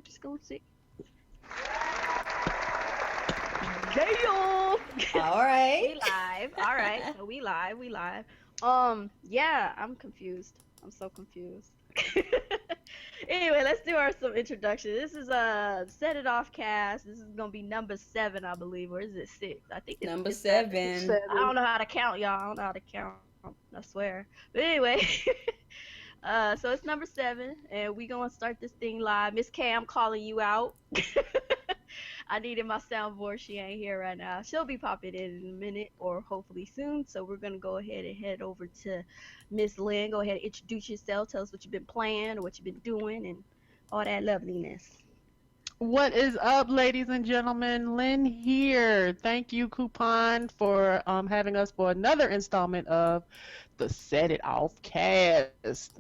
we're just gonna see. Damn! All right. We live. All right, so we live. We live. Yeah, I'm confused. I'm so confused. Anyway, let's do our some introduction. This is Set It Off cast. This is gonna be number 7, I believe, or is it 6? I think Number it's 7. 7. I don't know how to count, y'all. I don't know how to count. I swear. But anyway, so it's number 7, and we gonna start this thing live. Miss K, I'm calling you out. I needed my soundboard. She ain't here right now. She'll be popping in a minute or hopefully soon. So we're gonna go ahead and head over to Miss Lynn. Go ahead and introduce yourself. Tell us what you've been playing or what you've been doing and all that loveliness. What is up, ladies and gentlemen? Lynn here. Thank you, Coupon, for having us for another installment of the Set It Off cast.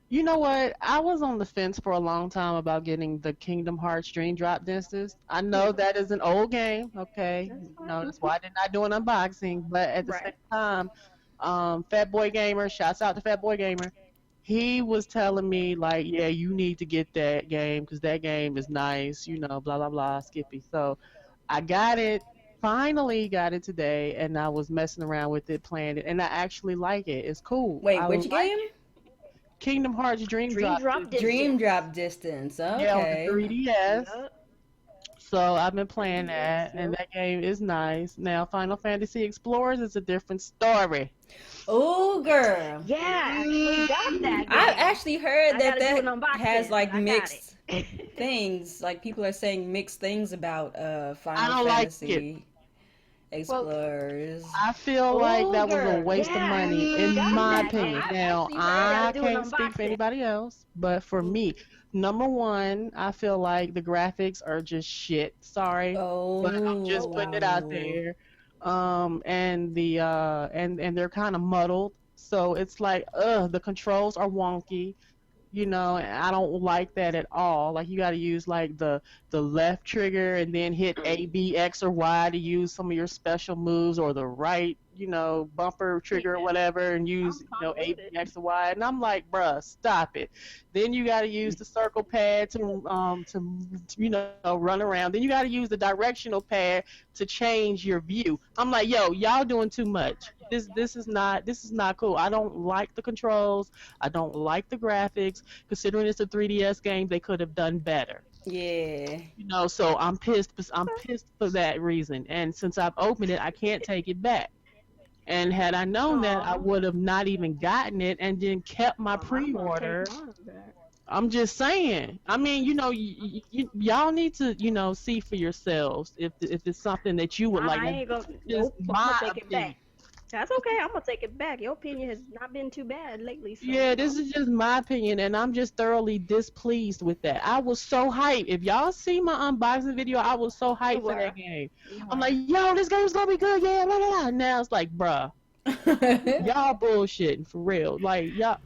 You know what? I was on the fence for a long time about getting the Kingdom Hearts Dream Drop Distance. I know that is an old game, okay? That's why I did not do an unboxing. But at the same time, Fat Boy Gamer, shouts out to Fat Boy Gamer. He was telling me, like, yeah, you need to get that game because that game is nice, blah, blah, blah, Skippy. So I got it, finally got it today, and I was messing around with it, playing it, and I actually like it. It's cool. Wait, which game? Kingdom Hearts Dream Drop Distance. Dream Drop Distance. Okay. Yeah, on the 3DS. Yep. So I've been playing that, and that game is nice. Now, Final Fantasy Explorers is a different story. Oh, girl. Yeah, we got that. I actually heard that has like mixed things. Like people are saying mixed things about Final Fantasy Explorers. I feel like that was a waste of money, in my opinion. Now, I can't speak for anybody else, but for me, number one, I feel like the graphics are just shit. Sorry, but I'm just putting it out there. And they're kind of muddled, so it's like, the controls are wonky. And I don't like that at all. Like, you got to use like the left trigger and then hit A, B, X, or Y to use some of your special moves, or the right, bumper trigger or whatever, and use, A, B, X, or Y. And I'm like, bruh, stop it. Then you got to use the circle pad to run around. Then you got to use the directional pad to change your view. I'm like, yo, y'all doing too much. This is not cool. I don't like the controls. I don't like the graphics. Considering it's a 3DS game, they could have done better. Yeah. So I'm pissed. I'm pissed for that reason. And since I've opened it, I can't take it back. And had I known that, I would have not even gotten it and then kept my pre-order. I'm just saying. I mean, y'all need to, see for yourselves if it's something that you would like. I ain't gonna take it back. That's okay. I'm gonna take it back. Your opinion has not been too bad lately. So, yeah, this is just my opinion, and I'm just thoroughly displeased with that. I was so hyped. If y'all see my unboxing video, I was so hyped for that game. I'm like, yo, this game's gonna be good. Yeah, blah, blah, blah. Now it's like, bruh, y'all bullshitting for real. Like, y'all.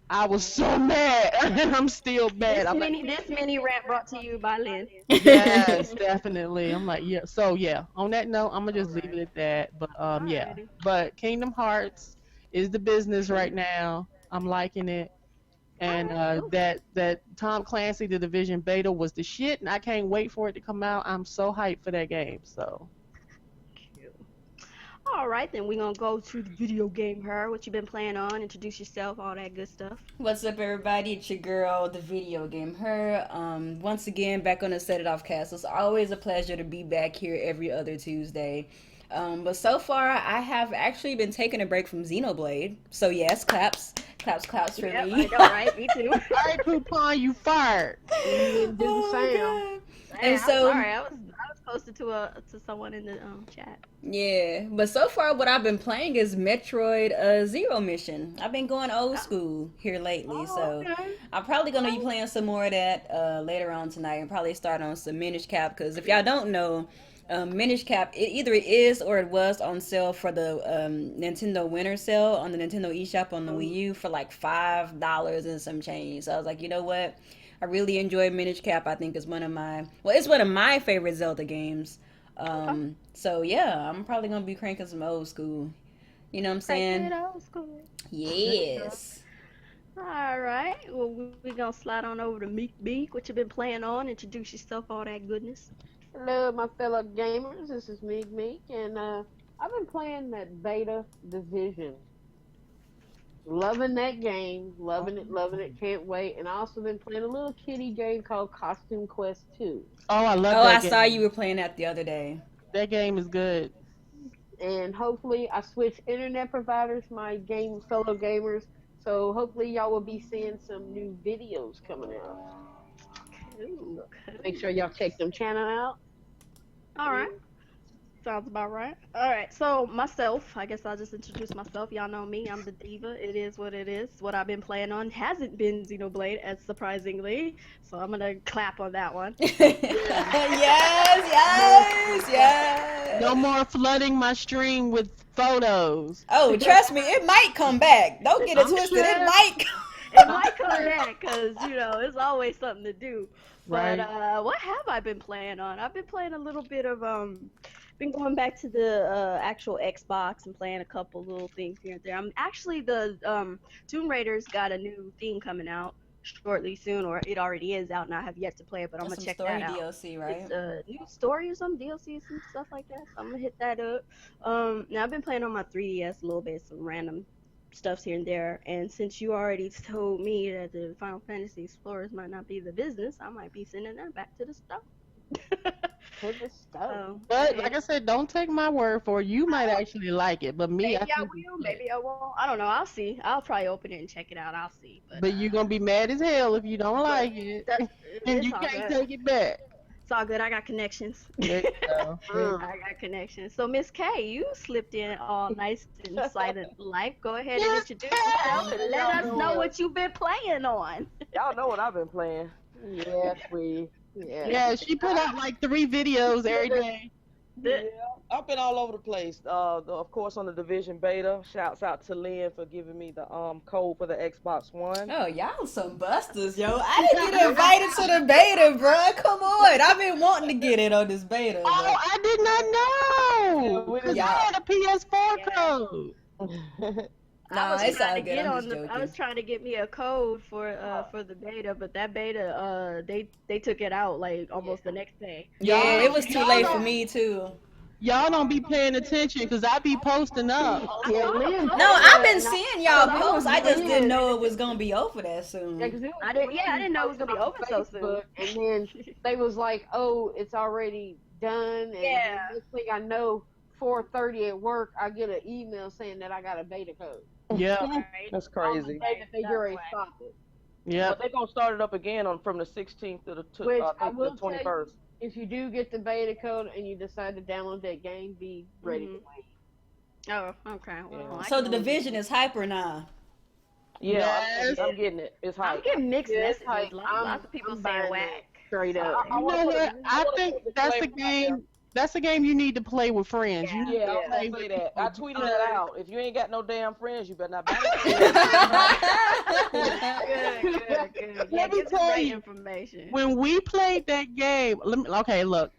I was so mad, and I'm still mad. This mini rant brought to you by Lynn. Yes, definitely. I'm like, yeah. So yeah, on that note, I'm gonna just leave it at that. But yeah. But Kingdom Hearts is the business right now. I'm liking it, and that Tom Clancy The Division beta was the shit, and I can't wait for it to come out. I'm so hyped for that game. So. All right, then we're going to go to the video game her. What you been playing on? Introduce yourself, all that good stuff. What's up, everybody? It's your girl, the video game her. Once again, back on the Set It Off cast. It's always a pleasure to be back here every other Tuesday. But so far, I have actually been taking a break from Xenoblade. So yes, claps for me. I know, right? Me too. All right, Coupon, you fired. And so, I was posted to someone in the chat. Yeah, but so far what I've been playing is Metroid Zero Mission. I've been going old school here lately, so I'm probably gonna be playing some more of that later on tonight, and probably start on some Minish Cap. Because if y'all don't know, Minish Cap, it either is or it was on sale for the Nintendo Winter Sale on the Nintendo eShop on the Wii U for like $5 and some change. So I was like, you know what? I really enjoy Minish Cap. I think it's one of my favorite Zelda games. So yeah, I'm probably gonna be cranking some old school. You know what I'm saying? Old school. Yes. All right. Well, we gonna slide on over to Meek Beak. What you been playing on? Introduce yourself, all that goodness. Hello, my fellow gamers. This is Meek, and I've been playing that beta Division. Loving that game, loving it, can't wait. And I also been playing a little kiddie game called Costume Quest 2. Oh, I love Oh, that I game. saw you were playing that the other day. That game is good. And hopefully I switch internet providers, my fellow gamers. So hopefully y'all will be seeing some new videos coming out. Cool. Make sure y'all check them channel out. All right. Sounds about right. All right. So myself, I guess I'll just introduce myself. Y'all know me. I'm the diva. It is what it is. What I've been playing on hasn't been Xenoblade, as surprisingly. So I'm gonna clap on that one. yes. No more flooding my stream with photos. Oh, trust me, it might come back. Don't get it twisted. sure. It might. It might come back because it's always something to do. But Right. what have I been playing on? I've been playing a little bit of been going back to the actual Xbox and playing a couple little things here and there. I'm actually the Tomb Raider's got a new theme coming out shortly soon, or it already is out, and I have yet to play it, but I'm gonna check that out. DLC, right? It's a new story or some DLCs and stuff like that. So I'm gonna hit that up. Now I've been playing on my 3DS a little bit, some random stuffs here and there. And since you already told me that the Final Fantasy Explorers might not be the business, I might be sending that back to the store. To the stove. But like I said, don't take my word for it. You might actually like it, but me, maybe I think will, maybe I won't. I don't know. I'll see. I'll probably open it and check it out. I'll see. But you're gonna be mad as hell if you don't like it, and it's you all can't good. take it back. It's all good. I got connections. There you go. I got connections. So Miss K, you slipped in all nice and silent like. Go ahead and introduce yourself and let us know what you've been playing on. Y'all know what I've been playing. Yes, Yeah, she put out like 3 videos every day. Yeah, I've been all over the place. Of course, on the Division beta. Shouts out to Lynn for giving me the code for the Xbox One. Oh, y'all some busters, yo. I didn't get invited to the beta, bro. Come on. I've been wanting to get in on this beta. Oh, I did not know. we Because Yeah. I had a PS4 code. Nah, it's all good. I'm just joking. I was trying to get me a code for the beta, but that beta they took it out like almost the next day. Yeah, it was too late for me, too. Y'all don't be paying attention because I be posting up. Yeah, Lynn. No, I've been seeing y'all posts. I just didn't know it was going to be over that soon. Yeah, 'cause it was I didn't know it was gonna be on open so soon. Facebook, And then they was like, "Oh, it's already done." And Yeah. the next thing I know, 4:30 at work, I get an email saying that I got a beta code. Yeah, Right? That's crazy. Say that they already stopped it. yeah. But they're gonna start it up again from the 16th to Which I the will tell 21st. If you do get the beta code and you decide to download that game, be ready to Mhm. wait. Oh, okay. Well, I So the can- Division is hyper now. Yeah, Yes. I'm getting it. It's I'm hype. getting mixed Yeah, it's messages. hype. Lots of people I'm saying buying whack. Straight up. You know what? I think that's a game. That's a game you need to play with friends. You need Yeah, to I was play gonna with say that. I tweeted people. that out. If you ain't got no damn friends, you better not buy it. Good. Yeah, Let me get some tell great you, information. When we played that game, okay, look.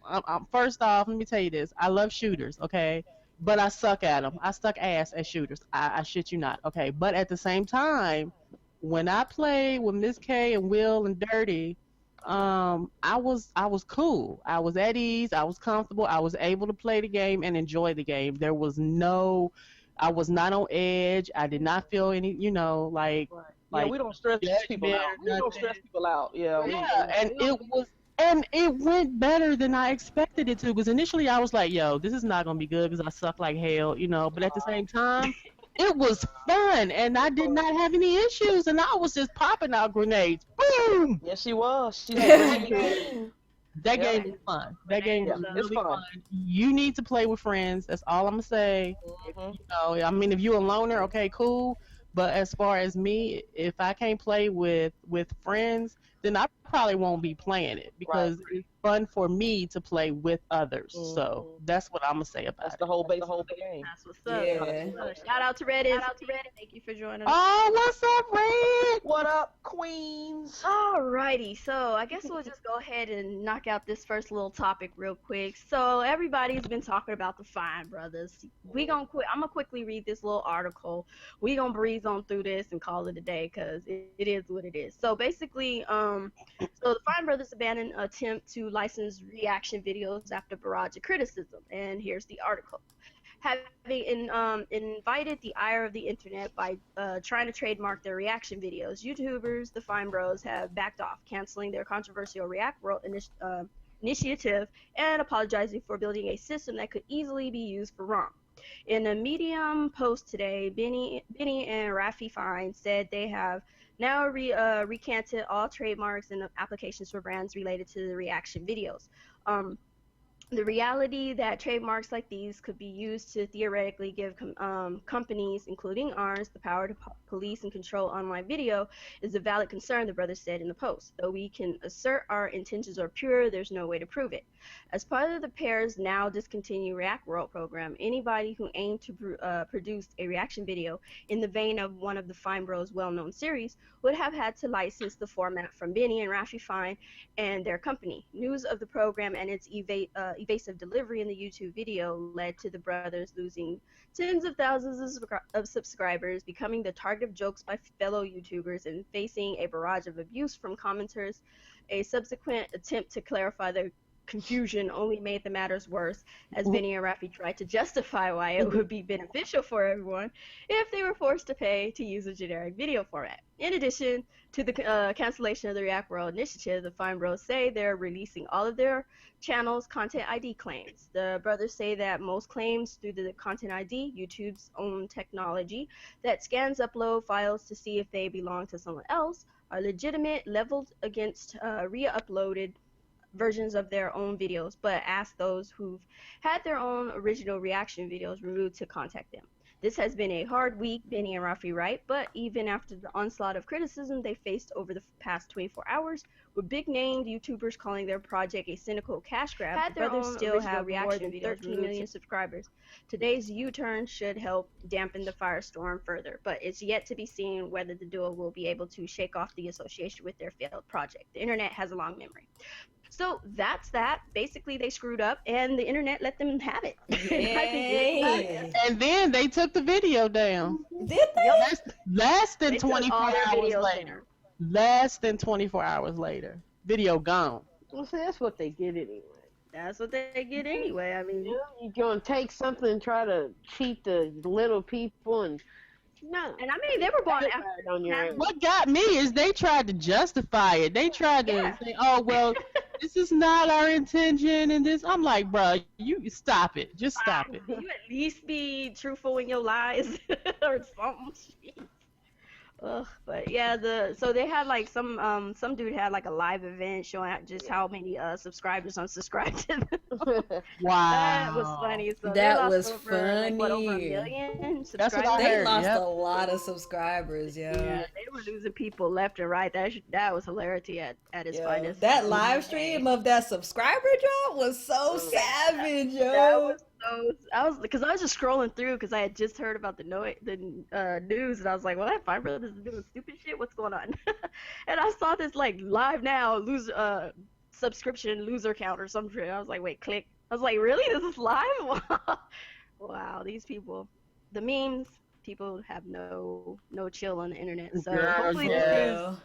First off, let me tell you this. I love shooters, okay, but I suck at them. I suck ass at shooters. I shit you not, okay. But at the same time, when I played with Miss K and Will and Dirty, I was cool. I was at ease. I was comfortable. I was able to play the game and enjoy the game. There was no, I was not on edge. I did not feel any, Yeah, we don't stress people judgment out. or We don't nothing. stress people out. Yeah. And it went better than I expected it to. Because initially I was like, yo, this is not gonna be good because I suck like hell, But at the same time, it was fun, and I did not have any issues, and I was just popping out grenades. Boom! Yes, she was. She That game was fun. That game was Yeah, it's really fun. fun. You need to play with friends. That's all I'm gonna say. I mean, if you're a loner, okay, cool. But as far as me, if I can't play with friends, then I probably won't be playing it because it's fun for me to play with others. So that's what I'm gonna say about That's it. the whole base of the game. That's what's up. Yeah. Shout out to Reddit. Thank you for joining us. Oh, what's up, Red? What up, queens? Alrighty, so I guess we'll just go ahead and knock out this first little topic real quick. So everybody's been talking about the Fine Brothers. I'm gonna quickly read this little article. We gonna breeze on through this and call it a day because it is what it is. So basically, so the Fine Brothers abandoned an attempt to license reaction videos after barrage of criticism, and here's the article. Having invited the ire of the internet by trying to trademark their reaction videos, YouTubers, the Fine Bros, have backed off, canceling their controversial React World initiative and apologizing for building a system that could easily be used for wrong. In a Medium post today, Benny and Rafi Fine said they have now recanted all trademarks and applications for brands related to the reaction videos. The reality that trademarks like these could be used to theoretically give companies, including ours, the power to police and control online video is a valid concern, the brothers said in the post. Though we can assert our intentions are pure, there's no way to prove it. As part of the pair's now discontinued React World program, anybody who aimed to produce a reaction video in the vein of one of the Fine Bros' well-known series would have had to license the format from Benny and Rafi Fine and their company. News of the program and its evasive delivery in the YouTube video led to the brothers losing tens of thousands of subscribers, becoming the target of jokes by fellow YouTubers, and facing a barrage of abuse from commenters. A subsequent attempt to clarify the confusion only made the matters worse, as Benny and Rafi tried to justify why it would be beneficial for everyone if they were forced to pay to use a generic video format. In addition to the cancellation of the React World initiative, the Fine Bros say they're releasing all of their channels' content ID claims. The brothers say that most claims through the content ID, YouTube's own technology that scans upload files to see if they belong to someone else, are legitimate, leveled against re-uploaded versions of their own videos, but ask those who've had their own original reaction videos removed to contact them. This has been a hard week, Benny and Rafi write, but even after the onslaught of criticism they faced over the past 24 hours, with big-named YouTubers calling their project a cynical cash grab, the brothers still have reaction videos, 13 million subscribers. Today's U-turn should help dampen the firestorm further, but it's yet to be seen whether the duo will be able to shake off the association with their failed project. The internet has a long memory. So that's that. Basically, they screwed up, and the internet let them have it. And then they took the video down. Did they? Less than They took 24 all their hours videos later. Less than 24 hours later. Video gone. Well, see, that's what they get anyway. That's what they get anyway. I mean, You're gonna take something and try to cheat the little people, and no. and I mean, they were going after on your ass. What got me is they tried to justify it. They tried to say, oh, well, this is not our intention, and this. I'm like, bro, you stop it. Just stop it. You at least be truthful in your lies or something. Jeez. Ugh, but yeah, so they had like some dude had like a live event showing out just how many subscribers unsubscribed to them. Wow. That was funny. So That was over, funny. Like, what, over 1 million subscribers? That's what I They heard. lost Yep. a lot of subscribers, yo. Yeah, they were losing people left and right. That was hilarity at its Yo, finest. that live stream of that subscriber drop was so savage, yo. That was I was just scrolling through because I had just heard about the news, and I was like, well, that Fine Brothers is doing stupid shit. What's going on? And I saw this like live now subscription loser count or some shit. I was like, wait, click. I was like, really? This is live? Wow, these people, the memes, people have no chill on the internet. So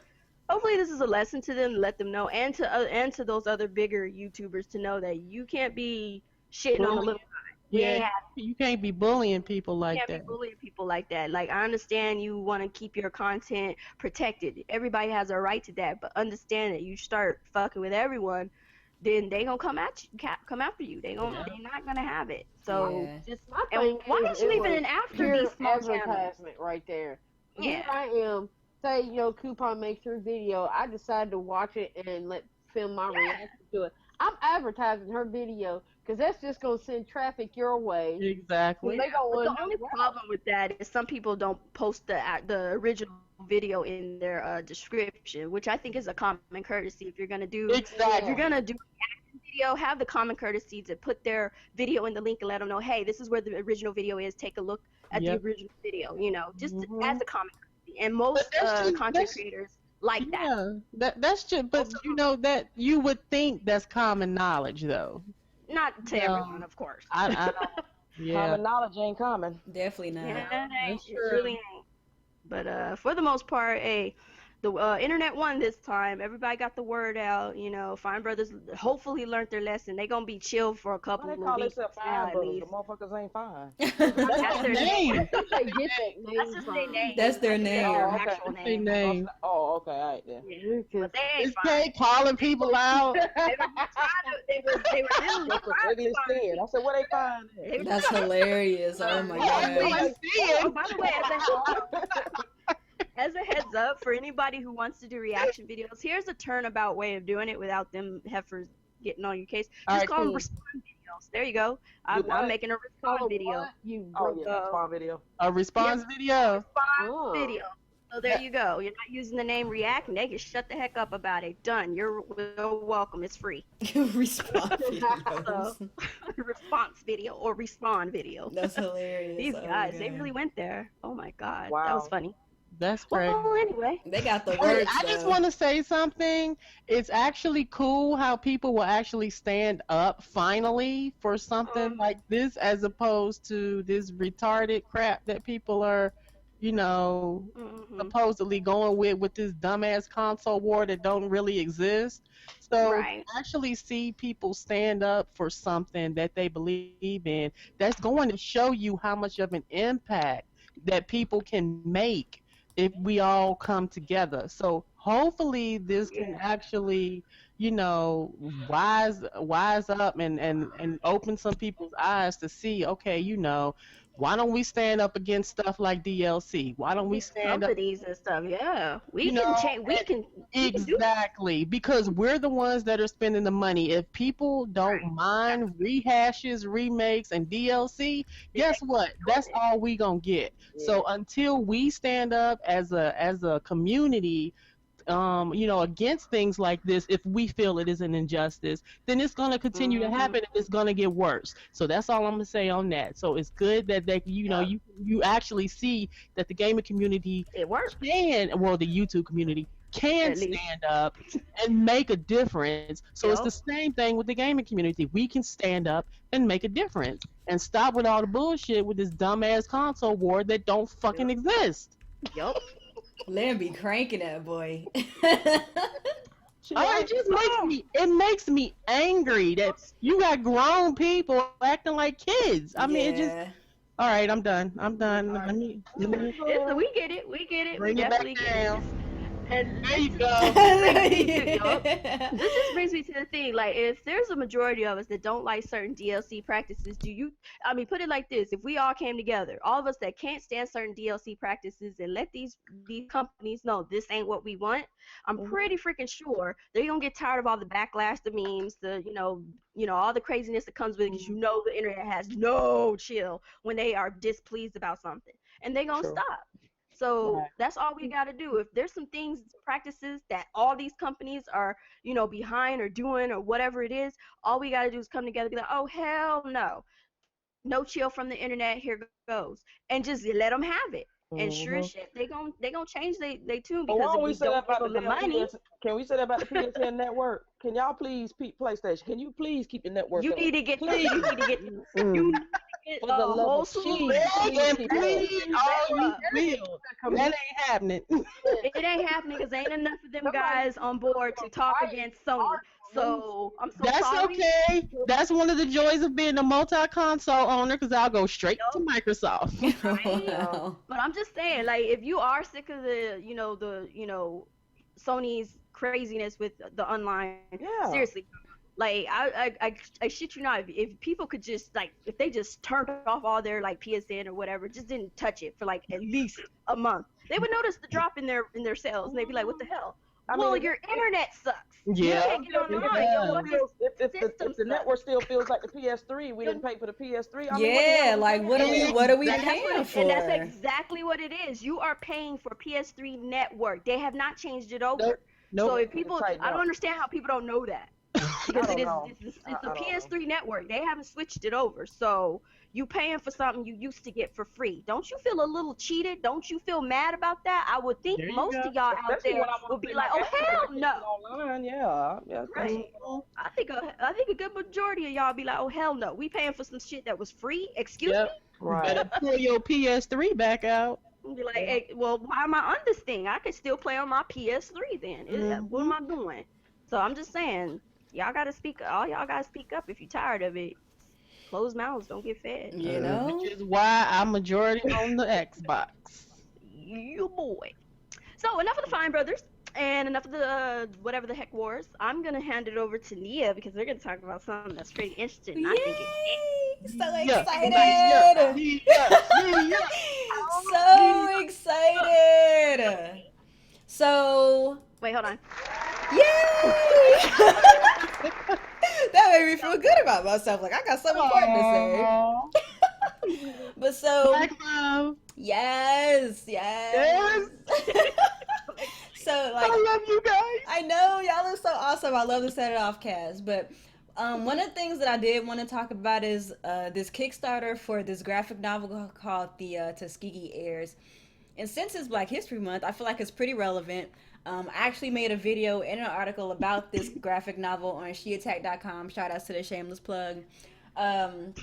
hopefully this is a lesson to them, let them know, and to those other bigger YouTubers to know that you can't be shitting on the little guy. Yeah, you can't be bullying people like that. You can't be bullying people like that. Like, I understand you want to keep your content protected. Everybody has a right to that, but understand that you start fucking with everyone, then they gonna come after you. They're not gonna have it. So just My thing why is, don't you leave it in after pure these small channels? advertisement right there. Yeah. Here I am. Say, Coupon makes her video. I decide to watch it and film my reaction to it. I'm advertising her video because that's just gonna send traffic your way. Exactly. They But the only problem with that is some people don't post the original video in their description, which I think is a common courtesy. If you're gonna do Exactly. reaction video, have the common courtesy to put their video in the link and let them know, hey, this is where the original video is. Take a look at the original video. You know, just as a common courtesy. And most content creators like that. Yeah, that's just. But you know that you would think that's common knowledge, though. Not to everyone, of course. I don't. Yeah. Common knowledge ain't common. Definitely not. Yeah, it really ain't. But for the most part, the internet won this time. Everybody got the word out. You know, Fine Brothers hopefully learned their lesson. They gonna be chill for a couple of weeks. They call themselves Fine Brothers. The motherfuckers ain't fine. That's their name. They get that name. That's just their name. That's their name. Their okay. actual Their name. name. Oh, okay, all right then. Yeah, but they ain't Is fine. Kay calling people out? They were literally That's what Wrigley said. I said, where they find it? That's hilarious. Oh my god. Oh, by the way, as a heads up for anybody who wants to do reaction videos, here's a turnabout way of doing it without them heifers getting on your case. Just call them respond videos. There you go. I'm making a respond video. Respond video. A response video. Response video. So there you go. You're not using the name React, and they can shut the heck up about it. Done. You're welcome. It's free. Response videos. So, response video or respond video. That's hilarious. These guys, they really went there. Oh my god, Wow. that was funny. That's great. Well, anyway, They got the Hey, words. I just though. want to say something. It's actually cool how people will actually stand up finally for something like this, as opposed to this retarded crap that people are, you know, supposedly going with this dumbass console war that don't really exist. So Right. actually see people stand up for something that they believe in, that's going to show you how much of an impact that people can make if we all come together. So hopefully this can actually, you know, wise up and open some people's eyes to see, okay, you know, why don't we stand up against stuff like DLC? Why don't we stand up? Companies and stuff, yeah. We You can know, change. We can do Exactly, because we're the ones that are spending the money. If people don't mind rehashes, remakes, and DLC, guess what? That's all we gonna get. So until we stand up as a community, you know, against things like this, if we feel it is an injustice, then it's going to continue to happen, and it's going to get worse. So that's all I'm going to say on that. So it's good that they, you know, you actually see that the gaming community it works. the YouTube community can stand up and make a difference. So it's the same thing with the gaming community. We can stand up and make a difference and stop with all the bullshit with this dumbass console war that don't fucking exist. Yup. Len be cranking that boy. It just makes me angry that you got grown people acting like kids. I mean, it just. All right, I'm done. Let me We get it. bring We it definitely back get it. down. And There you go. this just brings me to the thing, like, if there's a majority of us that don't like certain DLC practices, put it like this: if we all came together, all of us that can't stand certain DLC practices, and let these companies know this ain't what we want, I'm pretty freaking sure they're gonna get tired of all the backlash, the memes, the you know all the craziness that comes with it, because you know the internet has no chill when they are displeased about something, and they're gonna stop. So that's all we got to do. If there's some things, practices that all these companies are, you know, behind or doing or whatever it is, all we got to do is come together and be like, oh, hell no. No chill from the internet, here goes. And just let them have it. And sure as shit, they gon' change they tune, because if we don't give them the money. Can we say that about the PSN network? Can y'all please, PlayStation, can you please keep the network You up? need to get Please. you need to get For the love whole of slew. cheese. That ain't happening. It ain't happening because ain't enough of them guys on board to talk against Sony. So I'm so That's sorry. okay. That's one of the joys of being a multi-console owner, because I'll go straight to Microsoft. Wow. But I'm just saying, like, if you are sick of the Sony's craziness with the online, seriously, like I shit you not, if people could just, like, if they just turned off all their, like, PSN or whatever, just didn't touch it for like at least a month, they would notice the drop in their sales, and they'd be like, what the hell? Well, your internet sucks. Yeah. You can't get online. If if the network still feels like the PS3, we didn't pay for the PS3. I mean, Yeah, like what are we paying for? And that's exactly what it is. You are paying for PS3 network. They have not changed it over. Nope. So if people, I don't understand how people don't know that. Because it's the PS3 network. They haven't switched it over. So you paying for something you used to get for free. Don't you feel a little cheated? Don't you feel mad about that? I would think most of y'all out there would be like, oh hell no. Online, yeah. Right. I think a good majority of y'all be like, oh hell no. We paying for some shit that was free. Excuse me. Right. Better pull your PS3 back out. Be like, hey, well, why am I on this thing? I could still play on my PS3 then. What am I doing? So I'm just saying, y'all gotta speak up if you're tired of it. Closed mouths don't get fed. You know? Which is why I'm majority on the Xbox. You boy. So enough of the Fine Brothers and enough of the whatever the heck wars. I'm gonna hand it over to Nia because they're gonna talk about something that's pretty interesting. Yay! I think it's So excited! So excited! So wait, hold on. Yay! That made me feel good about myself. Like I got something important to say. But so Black love. Yes. So like I love you guys. I know y'all are so awesome. I love the Set It Off cast. But one of the things that I did want to talk about is this Kickstarter for this graphic novel called the Tuskegee Heirs. And since it's Black History Month, I feel like it's pretty relevant. I actually made a video and an article about this graphic novel on sheattack.com. Shout out to the shameless plug. And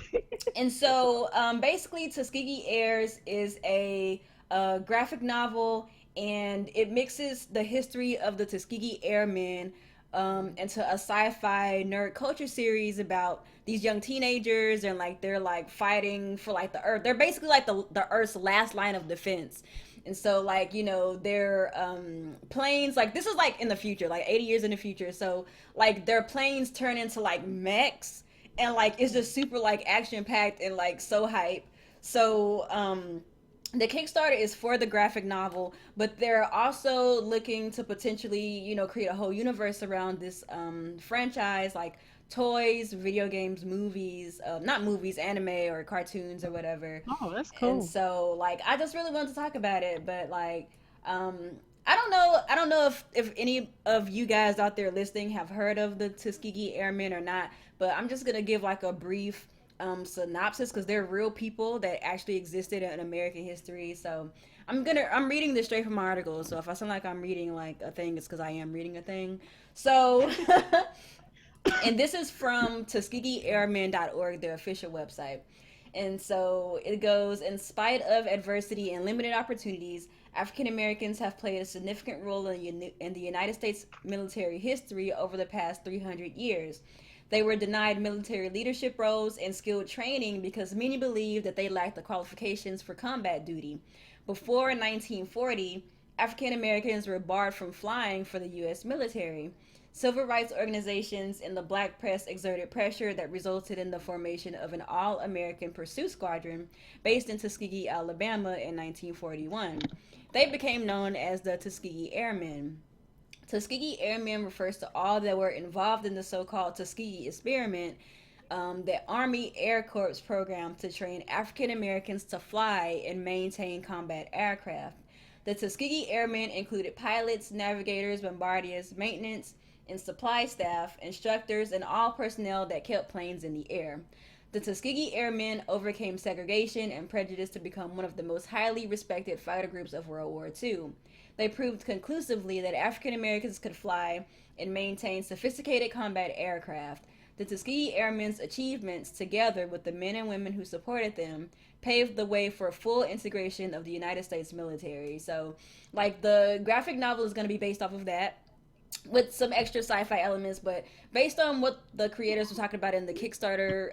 so basically Tuskegee Heirs is a graphic novel, and it mixes the history of the Tuskegee Airmen into a sci-fi nerd culture series about these young teenagers, and like they're like fighting for like the Earth. They're basically like the Earth's last line of defense. And so like, you know, their planes, like this is like in the future, like 80 years in the future. So like their planes turn into like mechs, and like it's just super like action packed and like so hype. So the Kickstarter is for the graphic novel, but they're also looking to potentially, you know, create a whole universe around this franchise, like toys, video games, movies, not movies, anime or cartoons or whatever. Oh, that's cool. And so like I just really wanted to talk about it, but like I don't know if any of you guys out there listening have heard of the Tuskegee Airmen or not, but I'm just gonna give like a brief synopsis because they're real people that actually existed in American history. So I'm reading this straight from my article. So if I sound like I'm reading like a thing, it's because I am reading a thing. So and this is from TuskegeeAirmen.org, their official website. And so it goes, in spite of adversity and limited opportunities, African Americans have played a significant role in the United States military history over the past 300 years. They were denied military leadership roles and skilled training because many believed that they lacked the qualifications for combat duty. Before 1940, African Americans were barred from flying for the U.S. military. Civil rights organizations and the black press exerted pressure that resulted in the formation of an all-American pursuit squadron based in Tuskegee, Alabama in 1941. They became known as the Tuskegee Airmen. Tuskegee Airmen refers to all that were involved in the so-called Tuskegee experiment, the Army Air Corps program to train African Americans to fly and maintain combat aircraft. The Tuskegee Airmen included pilots, navigators, bombardiers, maintenance, and supply staff, instructors, and all personnel that kept planes in the air. The Tuskegee Airmen overcame segregation and prejudice to become one of the most highly respected fighter groups of World War II. They proved conclusively that African Americans could fly and maintain sophisticated combat aircraft. The Tuskegee Airmen's achievements, together with the men and women who supported them, paved the way for full integration of the United States military. So, like, the graphic novel is going to be based off of that, with some extra sci-fi elements, but based on what the creators were talking about in the Kickstarter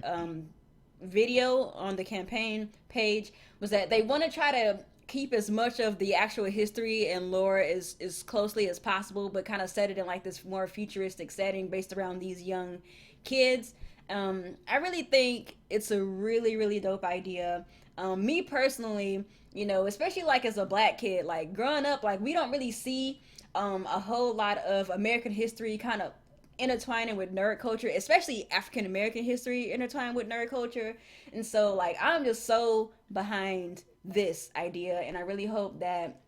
video on the campaign page, was that they want to try to keep as much of the actual history and lore as closely as possible, but kind of set it in like this more futuristic setting based around these young kids. I really think it's a really, really dope idea. Me personally, you know, especially like as a black kid, like growing up, like we don't really see a whole lot of American history kind of intertwining with nerd culture, especially African American history intertwined with nerd culture. And so like I'm just so behind this idea, and I really hope that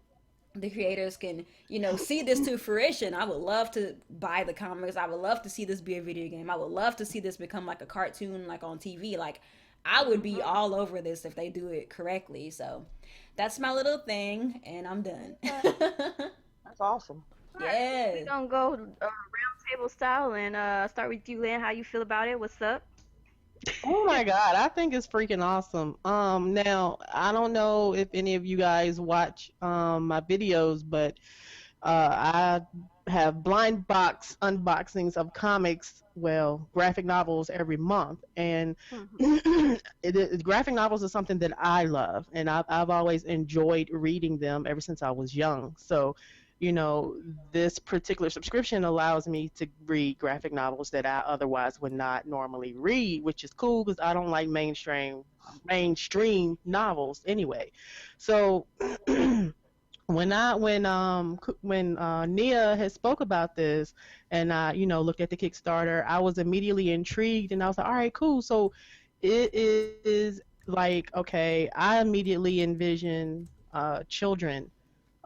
the creators can, you know, see this to fruition. I would love to buy the comics. I would love to see this be a video game. I would love to see this become like a cartoon, like on TV. Like, I would be all over this if they do it correctly. So that's my little thing, and I'm done. That's awesome. Yes. We're gonna go round table style and start with you, Lynn. How you feel about it? What's up? Oh my God, I think it's freaking awesome. Now I don't know if any of you guys watch my videos, but I have blind box unboxings of comics, well, graphic novels every month, and graphic novels is something that I love, and I've always enjoyed reading them ever since I was young. So, you know, this particular subscription allows me to read graphic novels that I otherwise would not normally read, which is cool because I don't like mainstream novels anyway. So when Nia had spoke about this, and I, you know, looked at the Kickstarter, I was immediately intrigued, and I was like, all right, cool. So it is like, okay, I immediately envision children,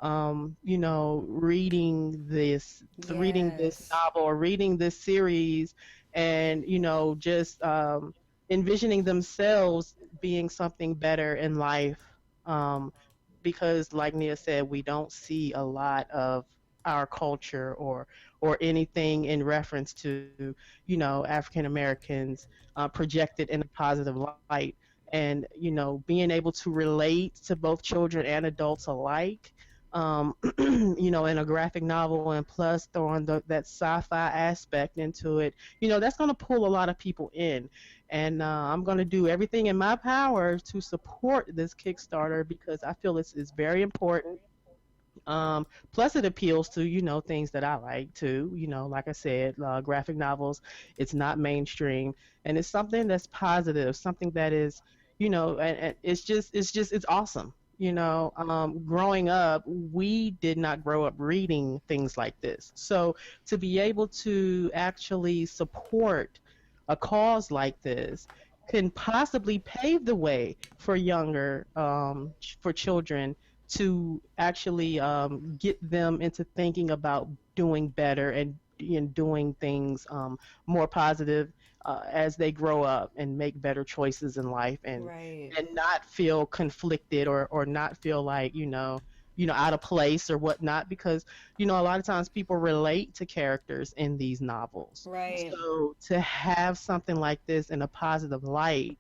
you know, reading this novel or reading this series, and, you know, just envisioning themselves being something better in life. Because, like Nia said, we don't see a lot of our culture or anything in reference to, you know, African Americans projected in a positive light. And, you know, being able to relate to both children and adults alike, you know, in a graphic novel, and plus throwing that sci-fi aspect into it, you know, that's going to pull a lot of people in. And I'm going to do everything in my power to support this Kickstarter because I feel it's very important. Plus, it appeals to, you know, things that I like too. You know, like I said, graphic novels, it's not mainstream, and it's something that's positive, something that is, you know, and it's awesome. You know, growing up, we did not grow up reading things like this. So to be able to actually support a cause like this can possibly pave the way for for children to actually get them into thinking about doing better and doing things more positive as they grow up and make better choices in life, and not feel conflicted or not feel like, you know, out of place or whatnot, because, you know, a lot of times people relate to characters in these novels. Right. So to have something like this in a positive light,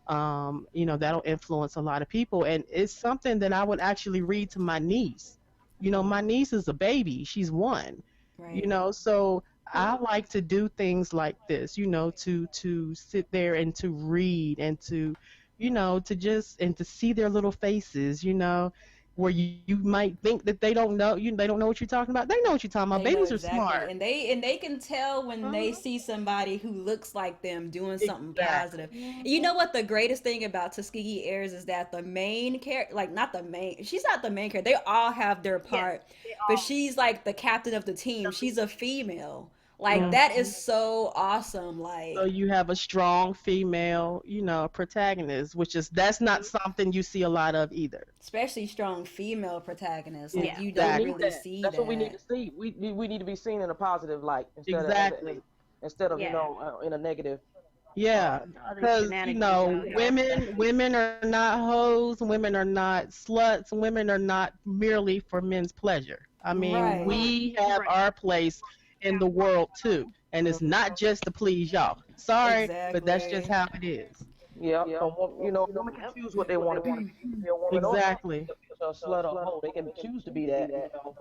you know, that'll influence a lot of people. And it's something that I would actually read to my niece. You know, my niece is a baby. She's 1. Right. You know, so I like to do things like this, you know, to sit there and to read and to, you know, and to see their little faces, you know, where you might think that they don't know they don't know what you're talking about. They know what you're talking about. They Babies know are smart. and they can tell when they see somebody who looks like them doing something positive. You know what the greatest thing about Tuskegee Heirs is that the main character, like she's not the main character. They all have their part, but she's like the captain of the team. She's a female. Like that is so awesome. Like, so you have a strong female, you know, protagonist, that's not something you see a lot of either. Especially strong female protagonists. Like you Exactly. don't really see That's that. what we need to see. We need to be seen in a positive light instead of you know, in a negative. Yeah, because, you know, women are not hoes, women are not sluts, women are not merely for men's pleasure. I mean, we have our place in the world too, and it's not just to please y'all. Sorry, but that's just how it is. Yeah. So, you know, women can choose what they want to be. Exactly. A slut or a hoe, they can choose to be that, you know,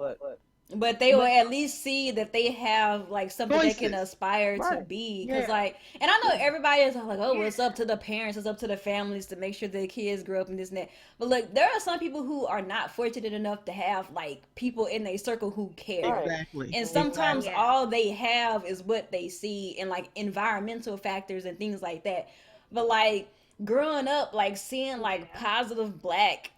but they will at least see that they have like something they can aspire to be. Because like, and I know everybody is like, oh, it's up to the parents, it's up to the families to make sure their kids grow up in this and that. But look, there are some people who are not fortunate enough to have like people in their circle who care. Exactly. And sometimes all they have is what they see and like environmental factors and things like that. But like growing up, like seeing like positive Black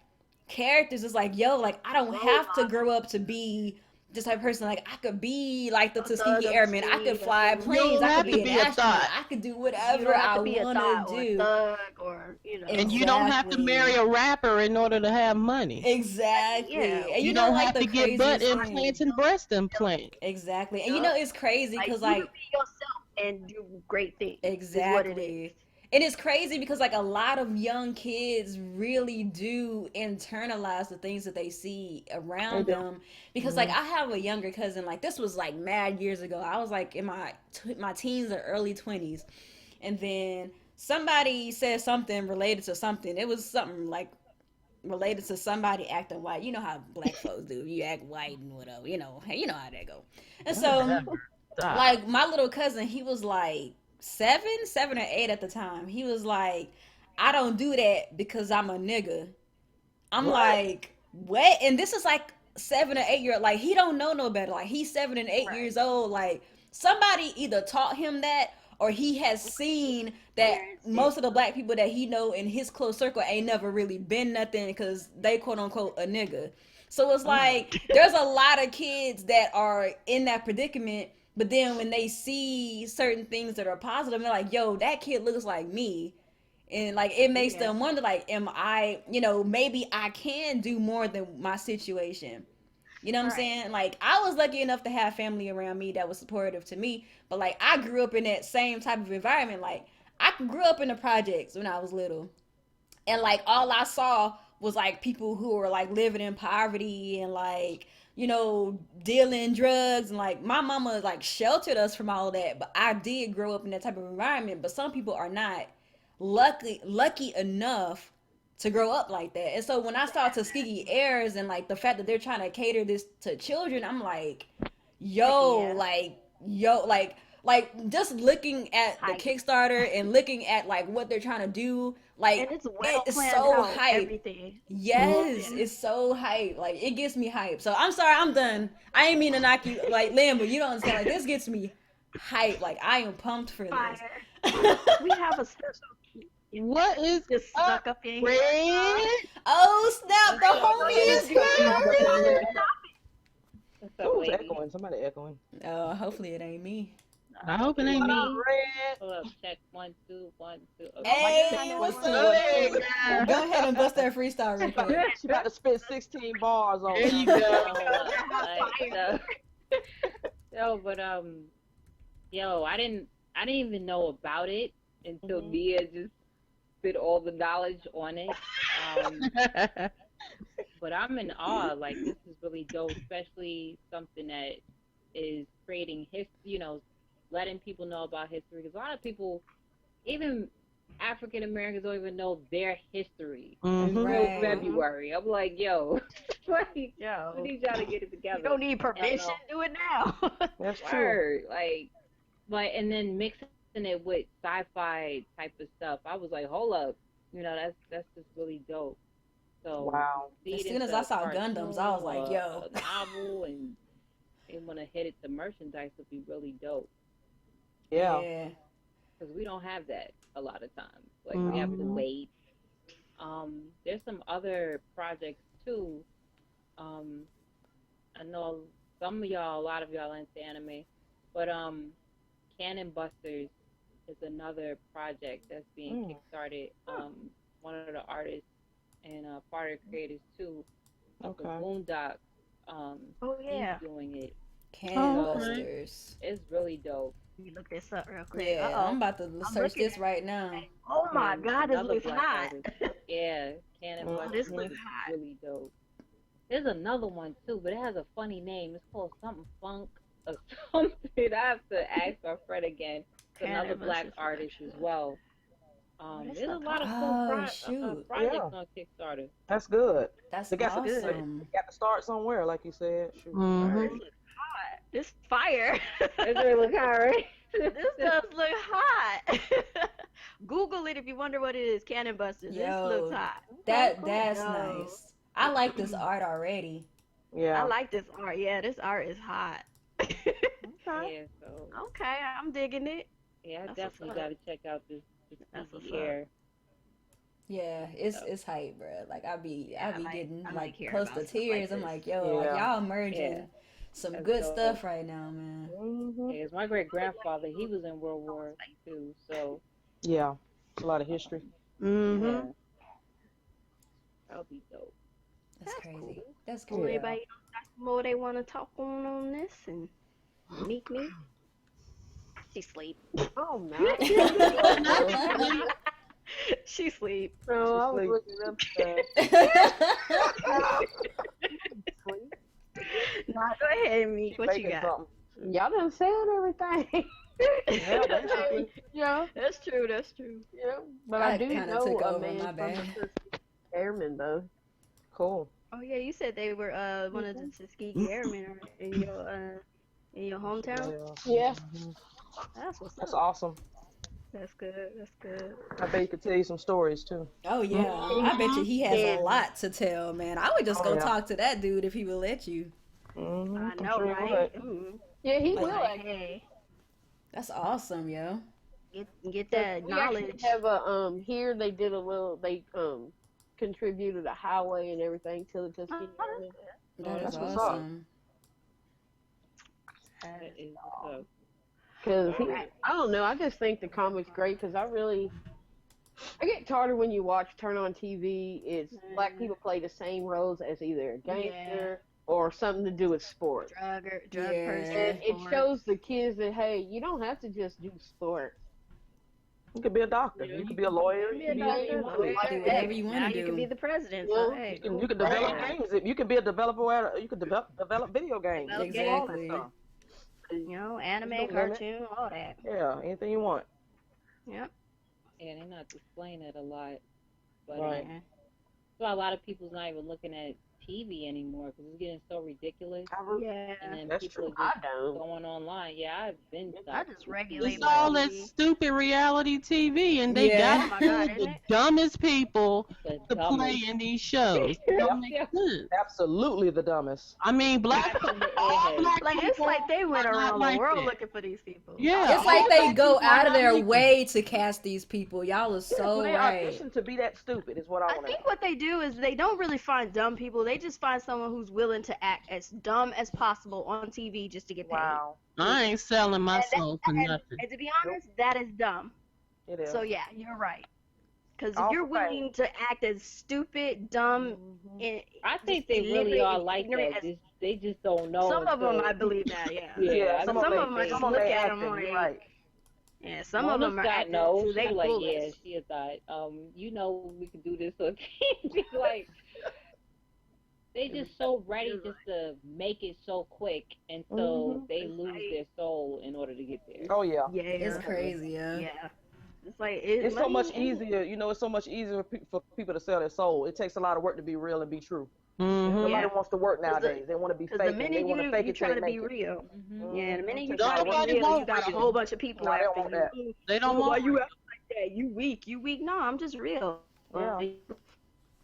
characters is like, yo, like I don't have to grow up to be just type of person, like I could be like the A thug Tuskegee of Airmen. I could speed, fly you planes. don't I have could to be an be a astronaut. thought. I could do don't whatever have I to be a want thought to or a do. thug or And you don't have to marry a rapper in order to have money. Exactly. Yeah. And You know, don't like have the to get butt craziest thing. implants and breast implants. Exactly. And Yup. it's crazy because you can be yourself and do great things. Is what it is. exactly. And it's crazy because like a lot of young kids really do internalize the things that they see around them. Because like I have a younger cousin, like this was like mad years ago. I was like in my teens or early 20s. And then somebody said something related to something. It was something like related to somebody acting white. You know how black folks do. You act white and whatever. You know how that go. And so like my little cousin, he was like 7 or 8 at the time. He was like, I don't do that because I'm a nigga. I'm like, what? And this is like 7 or 8 year, like he don't know no better. Like he's 7 and 8 years old. Like somebody either taught him that or he has seen that most of the black people that he know in his close circle ain't never really been nothing because they quote unquote a nigga. So it's like there's a lot of kids that are in that predicament, but then when they see certain things that are positive, they're like, yo, that kid looks like me. And like it makes them wonder, like, am I, maybe I can do more than my situation. You know what I'm saying? Like I was lucky enough to have family around me that was supportive to me, but like I grew up in that same type of environment. Like I grew up in the projects when I was little, and like all I saw was like people who were like living in poverty and like dealing drugs, and like my mama like sheltered us from all of that. But I did grow up in that type of environment. But some people are not lucky enough to grow up like that. And so when I saw Tuskegee Heirs and like the fact that they're trying to cater this to children, I'm like, like just looking at the Kickstarter and looking at like what they're trying to do, like And it's well it's planned so out, hype. everything. Yes, it's so hype. Like it gets me hype. So I'm sorry, I'm done. I ain't mean to knock you like Lamb, but you don't understand. Like this gets me hype. Like I am pumped for Fire. this. We have a special What is just stuck up in here. Red? Oh snap! The homie is here. Who's echoing? Somebody echoing. Oh, hopefully it ain't me. I hope it ain't me. Red. Hold up, check 1 2 1 2. Okay. Hey, what's up? Go ahead and bust that freestyle real quick. She about to spit 16 bars on There you go. No, but yo, I didn't even know about it until Mia just spit all the knowledge on it. But I'm in awe. Like this is really dope, especially something that is creating history. Letting people know about history. Because a lot of people, even African Americans, don't even know their history until February. I'm like, yo, we need y'all to get it together. You don't need permission. Do it now. That's true. Like, and then mixing it with sci-fi type of stuff. I was like, hold up, that's just really dope. So wow. As soon as I saw Gundams, I was like, yo, a novel, and they want to hit it to merchandise would be really dope. Yeah. Because we don't have that a lot of times. Like we have to wait. There's some other projects too. I know a lot of y'all into anime, but Cannon Busters is another project that's being kickstarted. One of the artists and part of the creators too. The Boondocks. He's doing it. Cannon Busters. It's really dope. Let me look this up real quick. Yeah, I'm about to search this right now. Oh my God, this looks hot. Yeah, Cannon Busters. This looks hot. Really dope. There's another one too, but it has a funny name. It's called something Funk or something. I have to ask our friend again. It's another black artist as well. There's a lot of cool projects on Kickstarter. That's good. That's they got awesome. You got to start somewhere, like you said. This looks hot. This fire. It really look hot, right? This does look hot. Google it if you wonder what it is. Cannon Busters. This looks hot. That's nice. I like this art already. Yeah. I like this art. Yeah, this art is hot. Yeah, so. Okay, I'm digging it. Yeah, I definitely got to check out this here. Yeah, it's hype, bro. Like I be getting like close to tears. I'm like, yo, like y'all merging Some That's good dope. stuff right now, man. Mm-hmm. Yeah, 'cause my great grandfather, he was in World War II, so Yeah, it's a lot of history. Mm-hmm. yeah, that'll be dope. That's crazy. cool. That's Well, cool. anybody else got some more they want to talk on this? And me, she sleep. Oh no. She sleep. So I was Sleep. looking up stuff. Nah, go ahead, Meek. What you Making got? something. Y'all done said everything. Yeah, basically. Yeah, That's true. That's true. yeah. But I I do kinda know took a over, man my from bad. the Tuskegee Airmen though. Cool. Oh yeah, you said they were one of the Tuskegee Airmen in your hometown. Yeah. Mhm. That's what's That's up. awesome. That's good. That's good. I bet he could tell you some stories too. Oh yeah, I bet you he has Yeah. a lot to tell, man. I would just Oh, go yeah. talk to that dude if he would let you. Mm-hmm. I know, right? Ooh. Yeah, he Like, will. Like, hey, That's awesome, yo. get that We actually knowledge. have a here they did a little they contributed a highway and everything to the Tuskegee Airmen. That is That's what's up. awesome. That is what's up. Cause I don't know, I just think the comic's great because I get tired of when you turn on TV, it's black people play the same roles as either a gangster or something to do with sports. Drug Yeah. person. And it sport. shows the kids that, hey, you don't have to just do sports. You could be a doctor. Yeah, You could be a lawyer. You You can could be be a anything doctor, you want to be. Do whatever you want now to you can be do. the president. Yeah. So hey, You can develop Yeah. games. You can be a developer. You can develop video games. Develop You can do all that Exactly. stuff. you know, anime, There's no limit. cartoon, all that. Yeah, anything you want. Yep. Yeah, they're not displaying it a lot, but Right. Yeah. that's why a lot of people's not even looking at TV anymore because it's getting so ridiculous. Yeah. And then That's people true. are just I don't. going online. Yeah, I've been. I just regulate It's my all that TV. stupid reality TV, and they Yeah. Oh got my God, the isn't it? dumbest people The to dumbest. play in these shows. It don't make Yeah. sense. Absolutely the dumbest. I mean, black all black Like it's people like they went are not around like the world that. looking for these people. Yeah, It's like all they black go people are out of not their like that. way to cast these people. Y'all are so they right. audition to be that stupid is what I I want to think what they do is they don't really find dumb people. They just find someone who's willing to act as dumb as possible on TV just to get paid. Wow. I ain't selling my And soul for and, nothing. and to be honest, that is dumb. It is. So yeah, you're right. Because if All you're for fame. willing to act as stupid, dumb, and I think just they really illiterate are and like ignorant that. as- They just don't know. some of them, until- I believe that. Yeah. Yeah, Some I of think them, I they- just some of look they at them acting, on you're it. right. Yeah, some Mona of them are Scott acting knows. too. She They was like, foolish. yeah, she thought, you know, we can do this. So she's like, they just so ready just to make it so quick until they lose their soul in order to get there. Oh yeah. Yeah, It's crazy, yo. Yeah, it's like It's so much money- easier, it's so much easier for people to sell their soul. It takes a lot of work to be real and be true. Mm-hmm. Nobody Yeah. wants to work 'Cause the- nowadays. They want to be Because fake. the They minute want to fake you it till try they to be make it. real, Mm-hmm. yeah, the minute you Take try to Nobody be real, you want got a real. whole bunch of people No, they don't after want you. that. They don't Why want you act like that? You weak. You weak. No, I'm just real. Yeah. Like,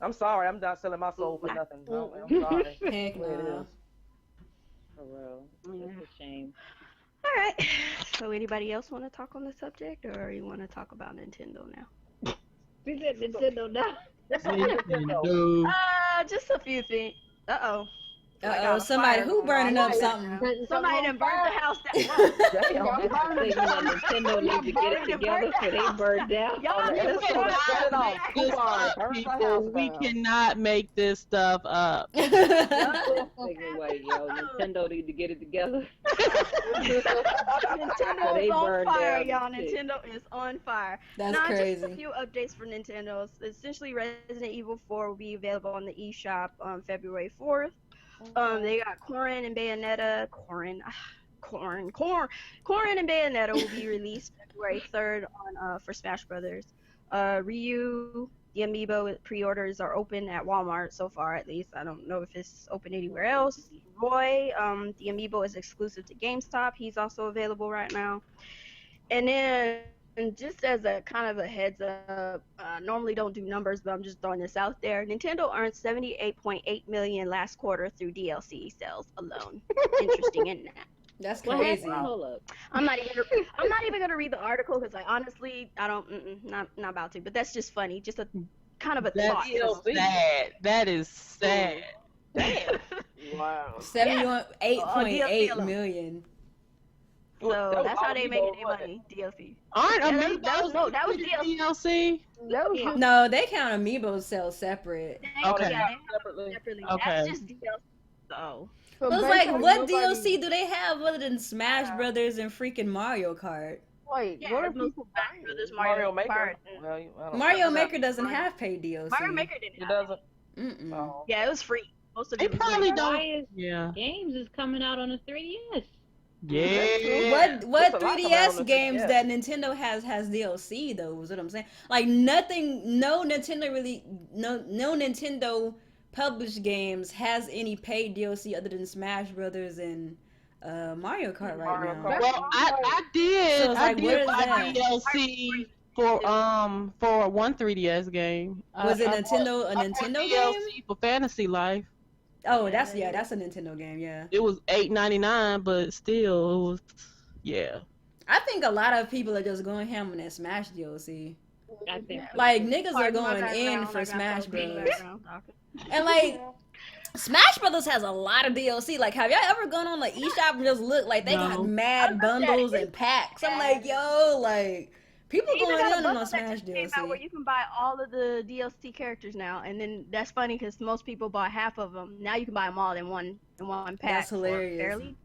I'm sorry. I'm not selling my soul for nothing. No, I'm sorry. Heck It no. is. For real. Yeah. It's a shame. all right. So anybody else want to talk on the subject, or you want to talk about Nintendo now? We said Nintendo now. Nintendo. Just a few things. Uh-oh. Uh-oh, somebody who burning up something. Somebody done burned the house down. Damn. Nintendo needs to get it together so they burn down. Y'all Okay, just let's burn set it off. back. Come Just on, like burn my people, house we down. cannot make this stuff up. Anyway, yo, Nintendo need to get it together. Nintendo They is on burned fire, down y'all. the shit. Nintendo is on fire. That's Just a crazy. few updates for Nintendo. Essentially, Resident Evil 4 will be available on the eShop on February 4th. They got Corrin and Bayonetta. Corrin and Bayonetta will be released February 3rd on for Smash Brothers. Ryu, the amiibo pre-orders are open at Walmart so far, at least. I don't know if it's open anywhere else. Roy, the amiibo is exclusive to GameStop. He's also available right now. And then, just as a kind of a heads up, normally don't do numbers, but I'm just throwing this out there. Nintendo earned $78.8 million last quarter through DLC sales alone. Interesting, isn't that? That's Well, crazy. Hold up. I'm not even gonna read the article because I honestly I don't not about to. But that's just funny, just a kind of a That's thought. so sad. That is sad. Damn. Wow. 8.8 alone. million. So That was that's how all they Amiibo, making their wasn't money. DLC. Aren't Yeah, Amiibos that was DLC? That was just No, they count Amiibo sales separate. Okay. Yeah, they separately. separately. Okay. That's just DLC. So so Well, it's like, basically what nobody- DLC do they have other than Smash Brothers and freaking Mario Kart? Wait, yeah, what are most people Smash buying? Brothers, Mario Maker. Kart. Well, I don't Mario know. Maker doesn't have paid DLC. Mario Maker didn't. It Have doesn't. Mm-mm. Oh. Yeah, it was free. Most of They it was probably free. don't. Why is Yeah. games is coming out on the 3DS? Yeah. What There's a lot coming out on 3DS the games 3DS. that Nintendo has DLC though? Is what I'm saying. Like nothing, no Nintendo published games has any paid DLC other than Smash Brothers and Mario Kart right Mario now. Kart. Well, I did. So it's I like, what did is buy that? DLC for one 3DS game. Was it I Nintendo a bought Nintendo game? DLC for Fantasy Life. Oh, that's a Nintendo game. Yeah. It was $8.99, but still, it was I think a lot of people are just going ham on that Smash DLC. I think Like niggas are Pardon my going in background, for I got Smash folks in the Bros. background talking. And like Smash Brothers has a lot of DLC. Like, have y'all ever gone on the eShop and just look like they got No. mad bundles and packs? I'm like, yo, like people They even going got a in on bundle that Smash just came out where DLC. you can buy all of the DLC characters now, and then that's funny because most people bought half of them. Now you can buy them all in one pack. That's for hilarious. Fairly.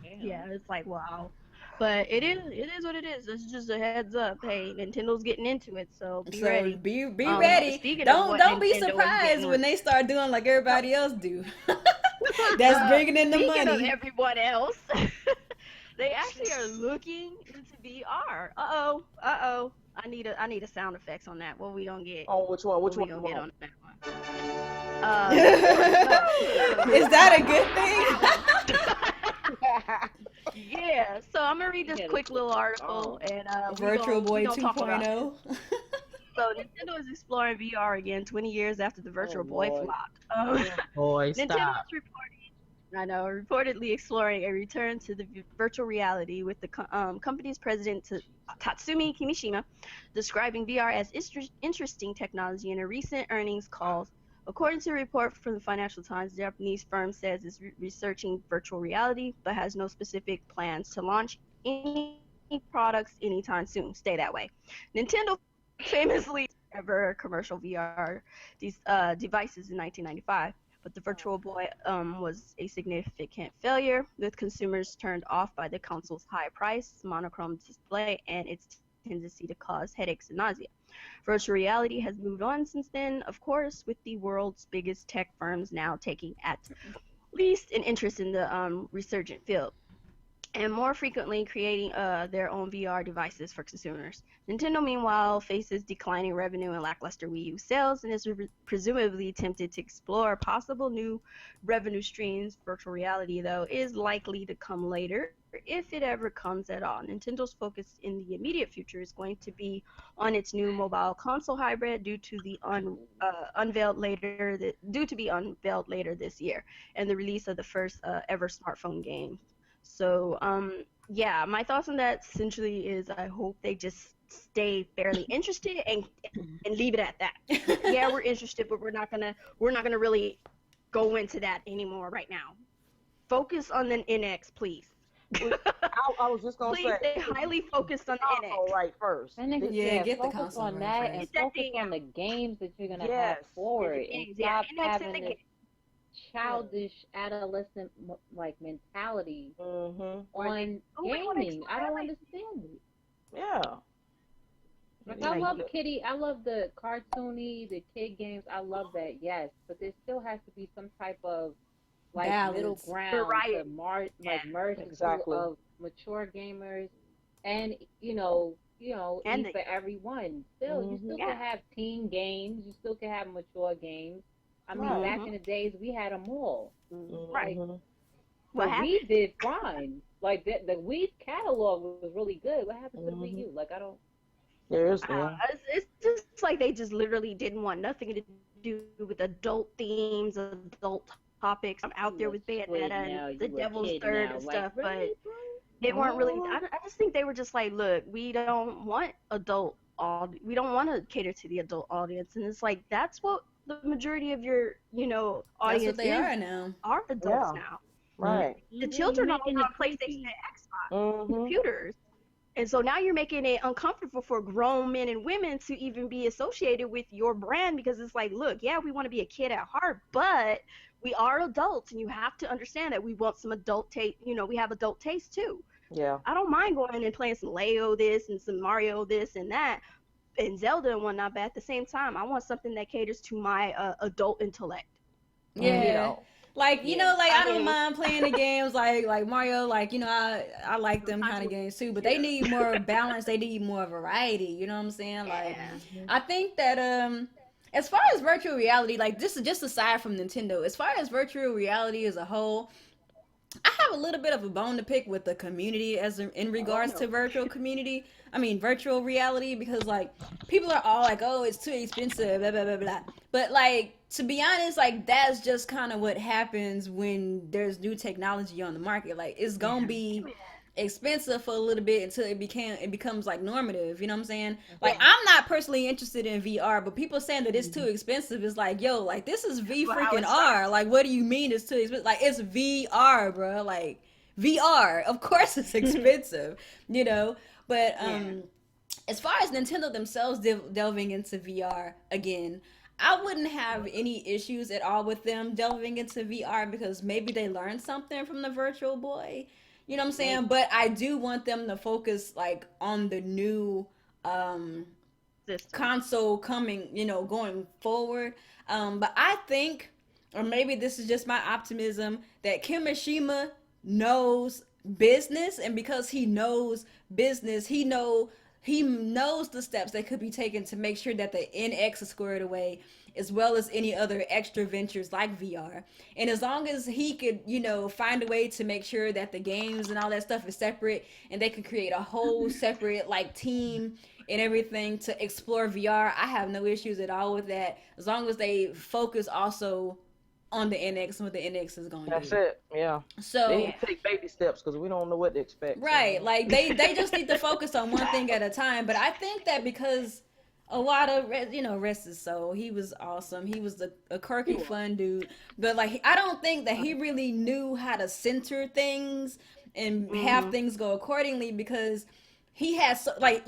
Damn. Yeah, it's like wow. But it is what it is. It's just a heads up. Hey, Nintendo's getting into it, so be So ready. be Um, ready. speaking of what Don't be Nintendo is surprised getting when they start doing like everybody else do. That's bringing in the Speaking of money. everyone else, they actually are looking into VR. Uh oh. I need a sound effects on that. What we gonna get? Oh, which one? Which What we one? gonna get on that one? Is that a good thing? Yeah. So I'm gonna read this quick little article and Virtual Boy we gonna talk about it. 2.0. So Nintendo is exploring VR again 20 years after the Virtual Boy Lord. flopped. Boy, Nintendo stop. is reportedly exploring a return to the virtual reality with the company's president Tatsumi Kimishima describing VR as interesting technology in a recent earnings call. According to a report from the Financial Times, the Japanese firm says it's researching virtual reality but has no specific plans to launch any products anytime soon. Stay that way. Nintendo famously ever commercial VR devices in 1995. But the Virtual Boy was a significant failure, with consumers turned off by the console's high price, monochrome display, and its tendency to cause headaches and nausea. Virtual reality has moved on since then, of course, with the world's biggest tech firms now taking at least an interest in the resurgent field, and more frequently creating their own VR devices for consumers. Nintendo, meanwhile, faces declining revenue and lackluster Wii U sales and is presumably tempted to explore possible new revenue streams. Virtual reality, though, is likely to come later, if it ever comes at all. Nintendo's focus in the immediate future is going to be on its new mobile console hybrid, due to be unveiled later this year, and the release of the first ever smartphone game. So, yeah, my thoughts on that essentially is I hope they just stay fairly interested and leave it at that. Yeah, we're interested, but we're not gonna really go into that anymore right now. Focus on the NX, please. I was just gonna Please say. stay highly focused on the Console NX. right first. And niggas, Yeah, get the focus console on right that first. and Get that focus thing on out. the games that you're gonna have Yes. forward Get the and games, yeah, stop NX in having the this childish adolescent like mentality Mm-hmm. on Oh, we wanna gaming. I don't understand it. Yeah. Like I love the cartoony, the kid games. I love that, yes, but there still has to be some type of like Balance. middle ground Variety. to merge the Exactly. two of mature gamers and you know And eat for everyone. Still, you still Yeah. can have teen games. You still can have mature games. I mean, Right. back in the days, we had them all. Right. Mhm. What But happened? we did fine. Like the Wii catalog was really good. What happened to the Wii Mhm. U? Like I don't. There's It's just like they just literally didn't want nothing to do with adult themes, adult topics. I'm out there with Bayonetta and the Devil's Third and stuff, but they weren't really. I just think they were just like, look, we don't want we don't want to cater to the adult audience, and it's like that's what the majority of your, That's audience what they are now. are adults Yeah. now. Right. The children are making on it PlayStation and Xbox Mm-hmm. computers. And so now you're making it uncomfortable for grown men and women to even be associated with your brand, because it's like, look, yeah, we want to be a kid at heart, but we are adults, and you have to understand that we want some adult taste. We have adult taste too. Yeah. I don't mind going and playing some Lego this and some Mario this and that, and Zelda and whatnot, but at the same time, I want something that caters to my adult intellect. Yeah. Like, I don't mind playing the games like Mario, I like them kind of games too, but they need more balance, they need more variety, you know what I'm saying? Like, I think that, as far as virtual reality, like, this is just aside from Nintendo, as far as virtual reality as a whole, I have a little bit of a bone to pick with the community in regards to virtual reality, because like people are all like, oh, it's too expensive, blah blah blah blah. But like, to be honest, like that's just kind of what happens when there's new technology on the market. Like, it's gonna be expensive for a little bit until it becomes like normative, you know what I'm saying? Like, I'm not personally interested in VR, but people saying that it's too expensive is like, yo, like, this is freaking R. Like, what do you mean it's too expensive? Like, it's VR, bro. Like, VR, of course it's expensive, but as far as Nintendo themselves delving into VR again, I wouldn't have any issues at all with them delving into VR, because maybe they learned something from the Virtual Boy. You know what I'm saying? But I do want them to focus like on the new console coming, going forward. But I think, or maybe this is just my optimism, that Kimishima knows business, and because he knows business, he knows the steps that could be taken to make sure that the NX is squared away, as well as any other extra ventures like VR. And as long as he could, find a way to make sure that the games and all that stuff is separate, and they can create a whole separate like team and everything to explore VR, I have no issues at all with that, as long as they focus also on the NX and what the NX is going to do. That's it. Yeah. So they need to take baby steps, because we don't know what to expect. Right. Like, they just need to focus on one thing at a time. But I think that because Iwata, rest his soul, he was awesome. He was a quirky, fun dude. But like, I don't think that he really knew how to center things and have things go accordingly, because he has like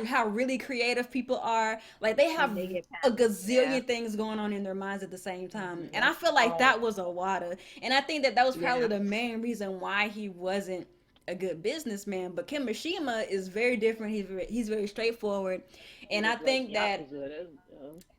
how really creative people are. Like, they have a gazillion things going on in their minds at the same time. And I feel like that was Iwata. And I think that was probably the main reason why he wasn't a good businessman. But Kimishima is very different. He's very straightforward. And I think that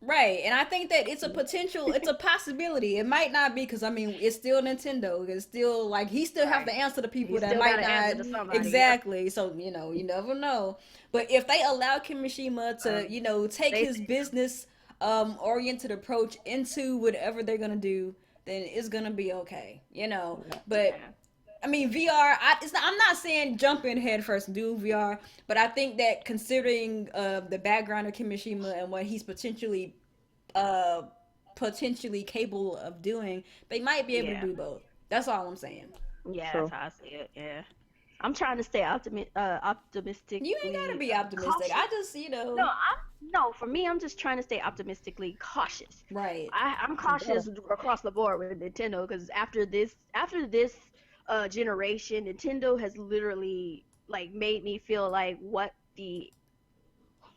right. And I think that it's a possibility. It might not be, because it's still Nintendo. It's still like, he still have to answer to people that might not exactly. So you never know. But if they allow Kimishima to take his business oriented approach into whatever they're gonna do, then it's gonna be okay. But VR, I'm not saying jump in head first and do VR, but I think that considering the background of Kimishima and what he's potentially capable of doing, they might be able to do both. That's all I'm saying. Yeah, that's how I see it. Yeah. I'm trying to stay optimistic. You ain't gotta be optimistic. I just, No, for me, I'm just trying to stay optimistically cautious. Right. I'm cautious across the board with Nintendo, because after this generation, Nintendo has literally like made me feel like, what the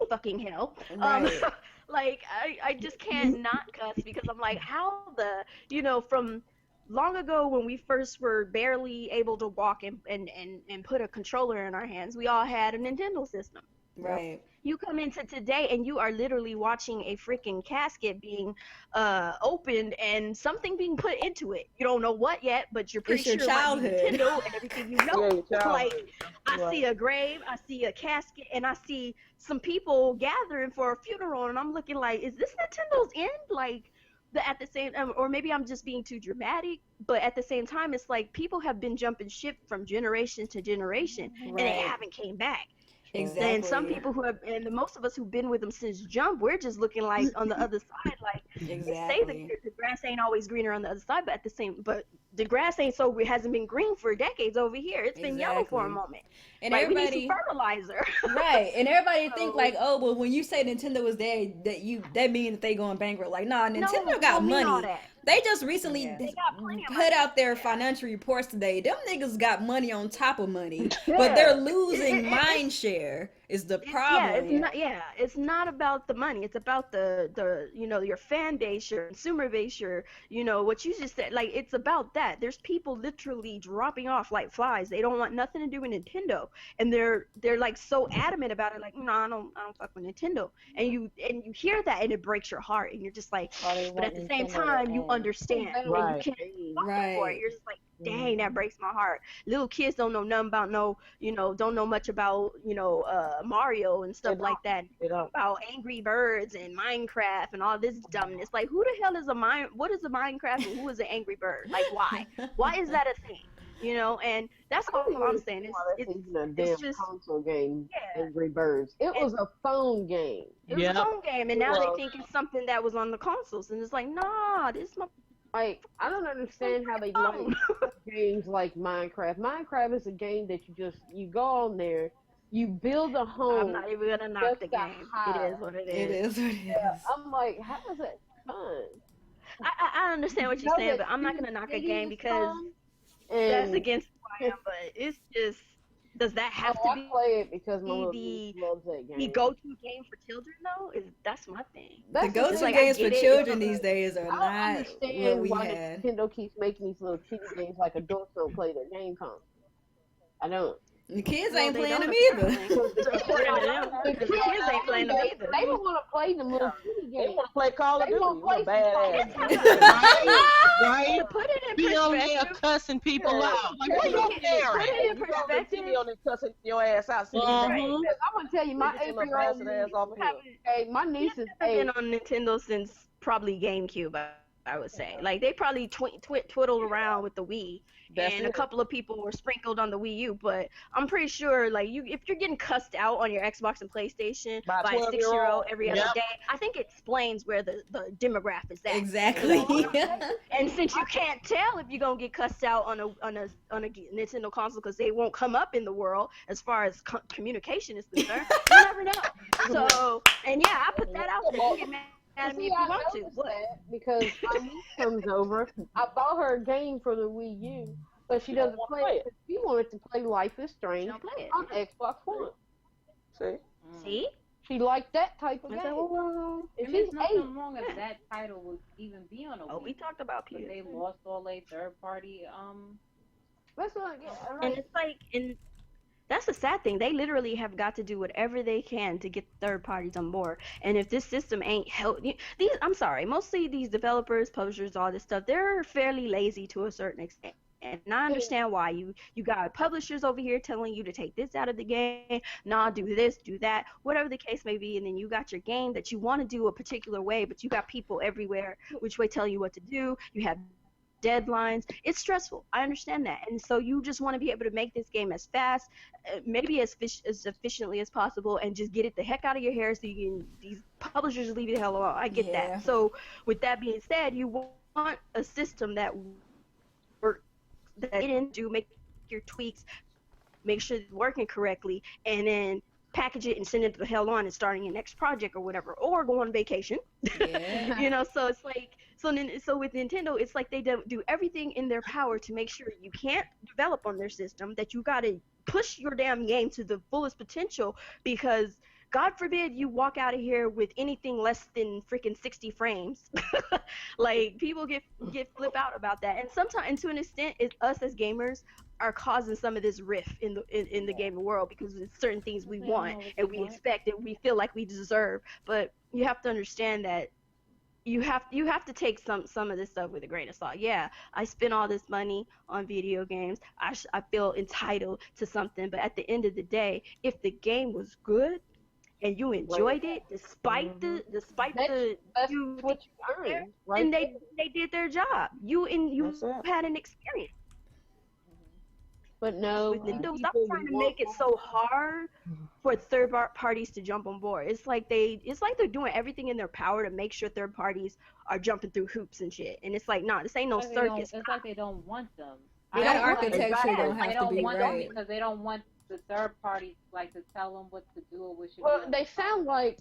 fucking hell? Right. Like, I just can't not cuss, because I'm like, how from long ago, when we first were barely able to walk and put a controller in our hands, we all had a Nintendo system. Right. You come into today and you are literally watching a freaking casket being opened and something being put into it. You don't know what yet, but you're pretty it's your sure childhood. Nintendo and everything you know. Like, I see a grave, I see a casket, and I see some people gathering for a funeral, and I'm looking like, is this Nintendo's end? Like, at the same, or maybe I'm just being too dramatic, but at the same time, it's like people have been jumping ship from generation to generation, and they haven't came back. Exactly. And some people and most of us who've been with them since jump, we're just looking like on the other side, like, exactly. say the grass ain't always greener on the other side, but the grass ain't so hasn't been green for decades over here. It's been yellow for a moment. And like, everybody, we need some fertilizer. Right. And everybody think like, oh, well, when you say Nintendo was there, that means that they going bankrupt. Like, nah, Nintendo got money. They just recently put out their financial reports today. Them niggas got money on top of money, but they're losing mind share. Is the problem? It's not about the money. It's about the your fan base, your consumer base, your what you just said. Like, it's about that. There's people literally dropping off like flies. They don't want nothing to do with Nintendo, and they're like so adamant about it. Like, no, I don't fuck with Nintendo. And you hear that, and it breaks your heart, and you're just like, but at the same time, you understand, and you can't fuck for it. You're just like, dang, that breaks my heart. Little kids don't know nothing about don't know much about Mario and stuff like that. About Angry Birds and Minecraft and all this dumbness. Like, who the hell is what is a Minecraft and who is an Angry Bird? Like, why is that a thing? And that's all I'm saying. It's just console game. Angry Birds. It was a phone game. It was a phone game, and now they think it's something that was on the consoles, and it's like, nah, this is my. Like, I don't understand how they like games like Minecraft. Minecraft is a game that you go on there, you build a home. I'm not even gonna knock the game. It is what it is. I'm like, how is that fun? I understand what you're saying, but I'm not gonna knock a game because that's against who I am. But it's just, does that have to be? I play it because my little niece loves that game. The go-to game for children, though, that's my thing. The go-to games for children these days are not what we had. Nintendo keeps making these little kiddie games like adults don't play their game console. I don't. The kids ain't playing them either. The kids ain't playing them either. They don't want to play them little kiddie games. They want to play Call of Duty. Right? Put it in Be on there perspective. cussing people out. Like, what you caring? Put it in perspective. You on there cussing your ass out. I'm gonna tell you, my 8-year-old niece, my niece is been on Nintendo since probably GameCube. I would say, like, they probably twiddled around with the Wii, a couple of people were sprinkled on the Wii U, but I'm pretty sure, like, if you're getting cussed out on your Xbox and PlayStation by a 6-year-old every other day, I think it explains where the demographic is at. Exactly. And since you can't tell if you're gonna get cussed out on a Nintendo console because they won't come up in the world as far as communication is concerned, you never know. So, and yeah, I put that out there. You get mad at me if you want to. Because my niece comes over, I bought her a game for the Wii U, but she doesn't play it. She wanted to play Life is Strange on Xbox One. See? She liked that type of game. There's nothing wrong if that title would even be on a Wii. We talked about PS. They lost all their third-party. That's what I get. And it's like, that's the sad thing. They literally have got to do whatever they can to get third parties on board. And if this system ain't help, I'm sorry, mostly these developers, publishers, all this stuff, they're fairly lazy to a certain extent. And I understand why. You got publishers over here telling you to take this out of the game, do this, do that, whatever the case may be, and then you got your game that you want to do a particular way, but you got people everywhere which way telling you what to do. You have deadlines. It's stressful. I understand that. And so you just want to be able to make this game as fast, maybe as efficiently as possible, and just get it the heck out of your hair so you can, these publishers leave it the hell alone. I get that. So with that being said, you want a system that works, that didn't do, make your tweaks, make sure it's working correctly, and then package it and send it the hell on and starting your next project or whatever, or go on vacation. So it's like, so with Nintendo, it's like they do everything in their power to make sure you can't develop on their system, that you got to push your damn game to the fullest potential, because God forbid you walk out of here with anything less than freaking 60 frames. Like, people get flip out about that, and sometimes, and to an extent, us as gamers are causing some of this rift in the gaming world, because it's certain things we want and we expect and we feel like we deserve. But you have to understand that you have to take some of this stuff with a grain of salt. Yeah, I spent all this money on video games. I feel entitled to something, but at the end of the day, if the game was good and you enjoyed it, despite the what you earned, and they did their job. You had an experience. But no, Nintendo, stop people trying to want make it so hard for third parties to jump on board. It's like they're doing everything in their power to make sure third parties are jumping through hoops and shit. And it's like, nah, this ain't no It's like circus. it's like they don't want them. They That don't want it. architecture don't They have to don't be want them right. because they don't want the third parties like to tell them what to do or what should Well, be. they sound like.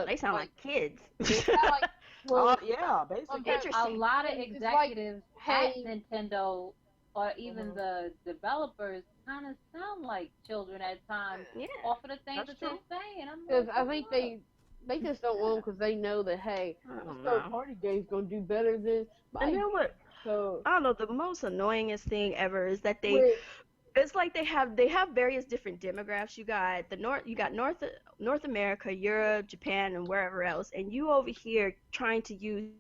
They sound like kids. They sound like. Well, Yeah, basically. okay, A Interesting. lot of It's like, executives hey- at Nintendo or even the developers kind of sound like children at times Yeah. off of the things That's that true. they're saying. I'm Because like, I think they just don't want them because they know that hey, I don't this third know. party game's gonna do better than. And then what? So I don't know. The most annoyingest thing ever is that with- it's like they have various different demographics. You got North America, Europe, Japan, and wherever else, and you over here trying to use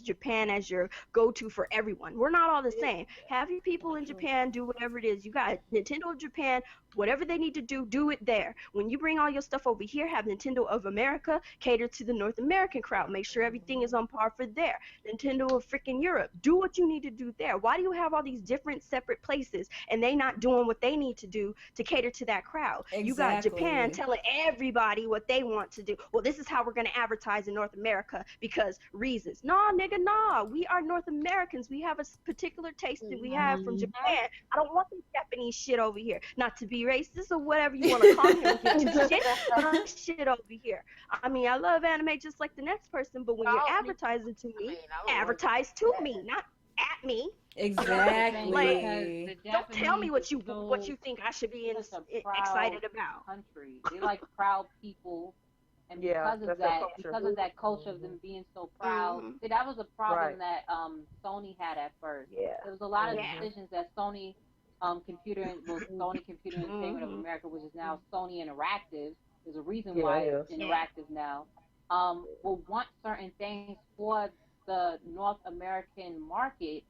Japan as your go-to for everyone. We're not all the same. Have your people in Japan do whatever it is. You got Nintendo of Japan, whatever they need to do it there. When you bring all your stuff over here, have Nintendo of America cater to the North American crowd. Make sure everything is on par for there. Nintendo of freaking Europe, do what you need to do there. Why do you have all these different separate places and they not doing what they need to do to cater to that crowd? You got Japan Exactly. telling everybody what they want to do. Well, this is how we're going to advertise in North America because reasons. Nah, nigga, nah. We are North Americans. We have a particular taste that we have from Japan. I don't want this Japanese shit over here. Not to be racist or whatever you want to call me. Shit over here. I mean, I love anime just like the next person, but when you're advertising to me, advertise to me, not at me. Exactly. Like, don't tell me what you think I should be excited about. Country. They like proud people, and Yeah, because of that's their that, culture. because of that culture of them being so proud, see, that was a problem Right. that Sony had at first. Yeah. There was a lot of Yeah. decisions that Sony Sony Computer Entertainment of America, which is now Sony Interactive. There's a reason Yeah, why it it's is. Interactive now. Will want certain things for the North American market,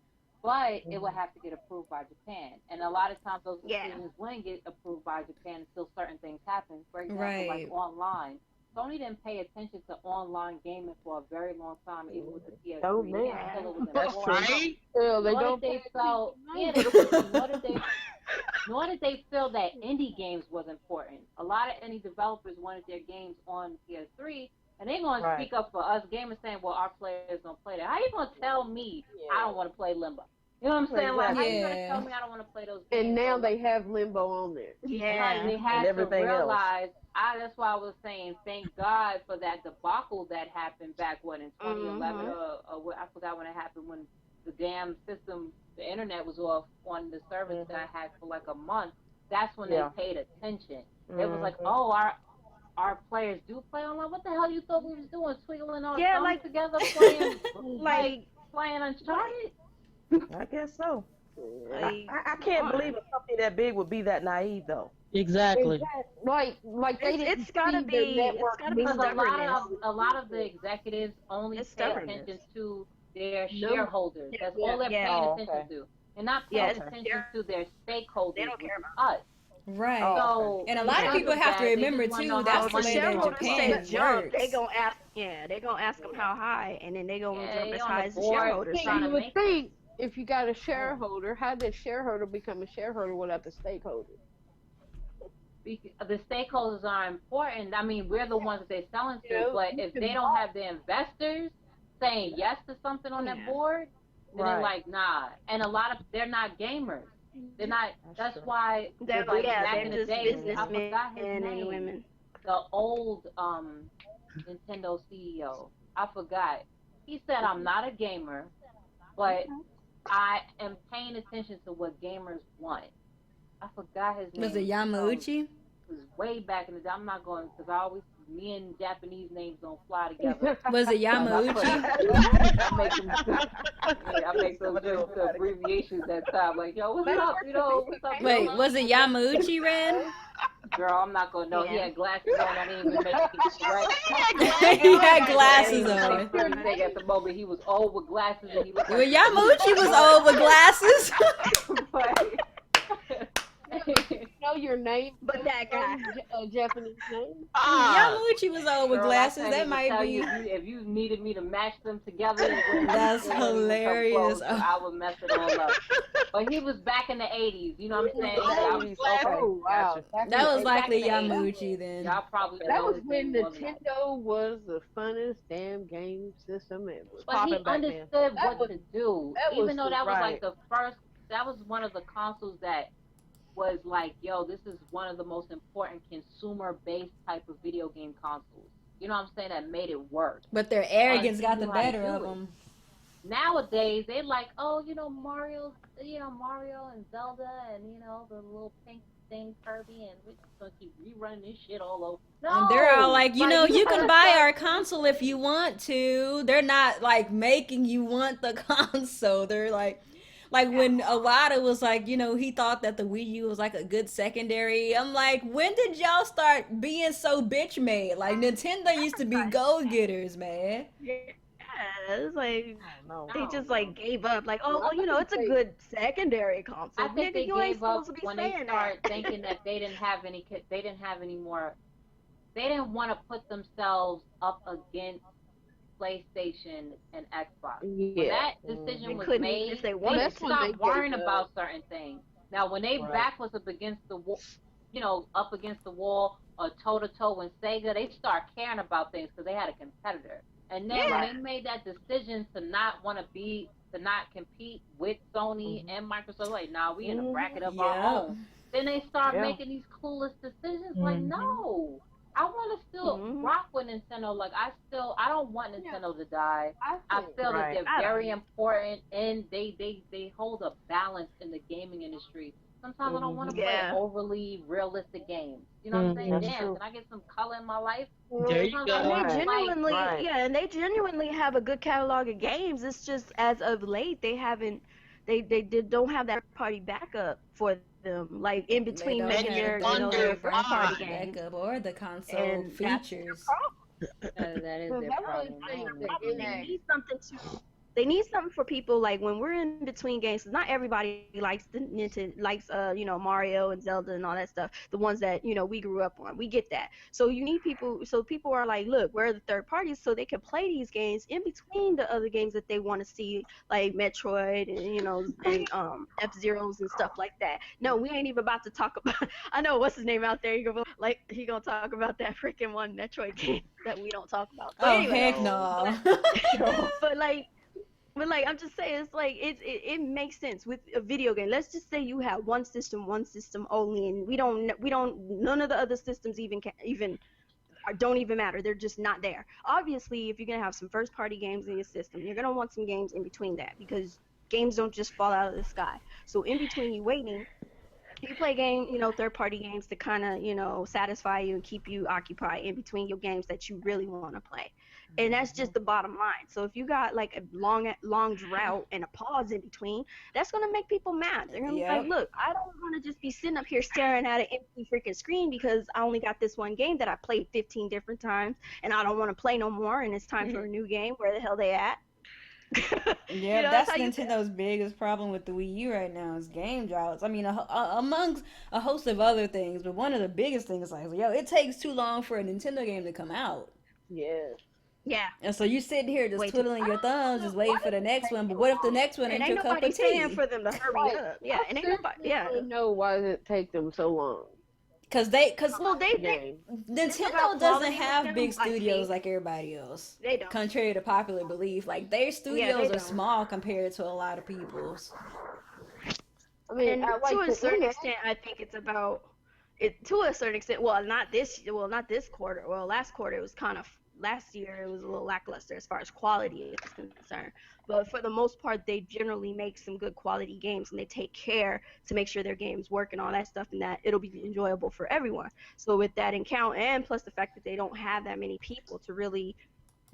but it would have to get approved by Japan. And a lot of times those decisions wouldn't get approved by Japan until certain things happen. For example, like online. Sony didn't pay attention to online gaming for a very long time, even with the PS3. Oh, man. Until it was That's important. true. Well, they Nor don't. did they feel, nor did they feel that indie games was important. A lot of indie developers wanted their games on PS3, and they're going to speak up for us gamers saying, well, our players don't play that. How you going to tell me I don't want to play Limbo? You know what I'm saying? Like, how you going to tell me I don't want to play those games? And now they have Limbo on there. Yeah. They had And to everything else. realize, that's why I was saying, thank God for that debacle that happened back when in 2011, or I forgot when it happened, when the damn system, the internet was off on the service that I had for like a month. That's when they paid attention. It was like, oh, our players do play online. What the hell you thought we was doing? Twiggling our thumbs together, playing playing Uncharted? I guess so. Like, I can't believe a company that big would be that naive, though. Exactly. Like they didn't. it's gotta see be their network it's gotta be Because stubbornness. a lot of the executives only It's pay stubbornness. attention to their shareholders. That's all they're Yeah. paying Oh, attention okay. to. They're not Yeah, paying it's attention to their stakeholders, They don't which care is about us. Right. So, And a lot of because people have that, to they remember just wanna too, know that's how the much way they that Shareholders Japan say jump, works. they gonna ask them how high, and then they gonna jump as on high the as the board shareholders. trying You to would make think if you got a shareholder, how did shareholder become a shareholder without the stakeholder? the stakeholders are important. I mean, we're the ones that they're selling to, Yeah, but you if can they don't have the investors saying yes to something on that board, then they're like, nah. And a lot of, they're not gamers. They're not, that's true. why, They're, like, yeah, back they're in the just day, I businessmen forgot his and name. women. The old Nintendo CEO, I forgot. He said, I'm not a gamer, but I am paying attention to what gamers want. I forgot his name. Was it Yamauchi? It was way back in the day. I'm not going, because me and Japanese names don't fly together. Was it Yamauchi? I make those jokes, the abbreviations that time. Like, yo, what's up? You know, what's up? Wait, was it Yamauchi, Ren? Girl, I'm not gonna know. He had glasses on. I didn't even make it right. He had glasses on. Big at the moment, he was old with glasses, and he looked Well, like Yamauchi was old with glasses. know your name, But that guy. a Japanese name. Yamuchi was old with Girl, I glasses. can't That even might tell be. you if you needed me to match them together, it That's wouldn't even come hilarious. close. I would mess it all up. But he was back in the 80s. You know what I'm saying? Oh, 80s, okay. Oh wow, Gotcha. back in That the was 80s. likely Back in the 80s. Yamuchi then. Y'all probably That know was his when name more than that. Nintendo was the funnest damn game system ever. But Popping he back then. understood That what was- to do. that Even was though that was like right. the first, that was one of the consoles that was like, yo, this is one of the most important consumer-based type of video game consoles. You know what I'm saying? That made it work. But their arrogance he got knew the how to better do of it. them. Nowadays, they like, oh, Mario and Zelda and, the little pink thing, Kirby, and we're just going to keep rerunning this shit all over. No! And they're all like, you you can gotta buy start- our console if you want to. They're not like making you want the console. They're like when Iwata was like, he thought that the Wii U was like a good secondary. I'm like, when did y'all start being so bitch made? Like Nintendo used to be go getters, man. Yeah, it's like No. they just like gave up. Like, oh, Well, well, it's a good secondary console. I think Nigga, they you ain't gave up supposed to be when they saying started that. thinking that they didn't have any more. They didn't want to put themselves up against PlayStation and Xbox. When Yeah. that decision They was couldn't made, if they they wanted That's to. when they stopped worrying gave up. about certain things. Now, when they Right. back was up against the wall, up against the wall or toe to toe with Sega, they start caring about things because they had a competitor. And then when they made that decision to not compete with Sony and Microsoft, like, nah, we in a bracket of our own. Then they start making these clueless decisions. Like, no, I want to still rock with Nintendo. Like, I don't want Nintendo to die. I feel that they're very important and they hold a balance in the gaming industry. Sometimes I don't want to play overly realistic games. You know what I'm saying? That's Damn, true. can I get some color in my life? There you Sometimes go. I And wanna, they genuinely, right. and they genuinely have a good catalog of games. It's just as of late they haven't, don't have that party backup for them. Like in between They don't making have their the first party games. backup or the console And that's their features. that is Well, their that problem. was I don't the know. They need something to. They need something for people like when we're in between games. 'Cause not everybody likes Mario and Zelda and all that stuff. The ones that we grew up on. We get that. So you need people. So people are like, look, where are the third parties so they can play these games in between the other games that they want to see, like Metroid and F-Zeros and stuff like that. No, we ain't even about to talk about. I know what's his name out there. He gonna talk about that freaking one Metroid game that we don't talk about. But Oh anyway, heck no! but like I'm just saying, it's like it makes sense with a video game. Let's just say you have one system only, and we don't none of the other systems don't even matter. They're just not there. Obviously, if you're gonna have some first party games in your system, you're gonna want some games in between that because games don't just fall out of the sky. So in between you waiting, you play third party games to kind of satisfy you and keep you occupied in between your games that you really want to play. And that's just the bottom line. So if you got like a long drought and a pause in between, that's gonna make people mad. They're gonna be like, look, I don't want to just be sitting up here staring at an empty freaking screen because I only got this one game that I played 15 different times and I don't want to play no more and it's time for a new game. Where the hell they at? Yeah, that's Nintendo's biggest problem with the Wii U right now is game droughts. I mean, amongst a host of other things, but one of the biggest things is like, it takes too long for a Nintendo game to come out. Yeah. Yeah. And so you sitting here just twiddling your thumbs, just waiting for the next one. But what if the next one ain't your cup of tea? Paying for them to hurry up. Yeah, and ain't nobody. Yeah. I don't know why does it take them so long. Nintendo doesn't have big studios like everybody else. They don't. Contrary to popular belief, like their studios are small compared to a lot of people's. I mean, to a certain extent, I think it's about it. To a certain extent, not this quarter. Well, last quarter it was last year it was a little lackluster as far as quality is concerned. But for the most part, they generally make some good quality games, and they take care to make sure their games work and all that stuff, and that it'll be enjoyable for everyone. So with that in count, and plus the fact that they don't have that many people to really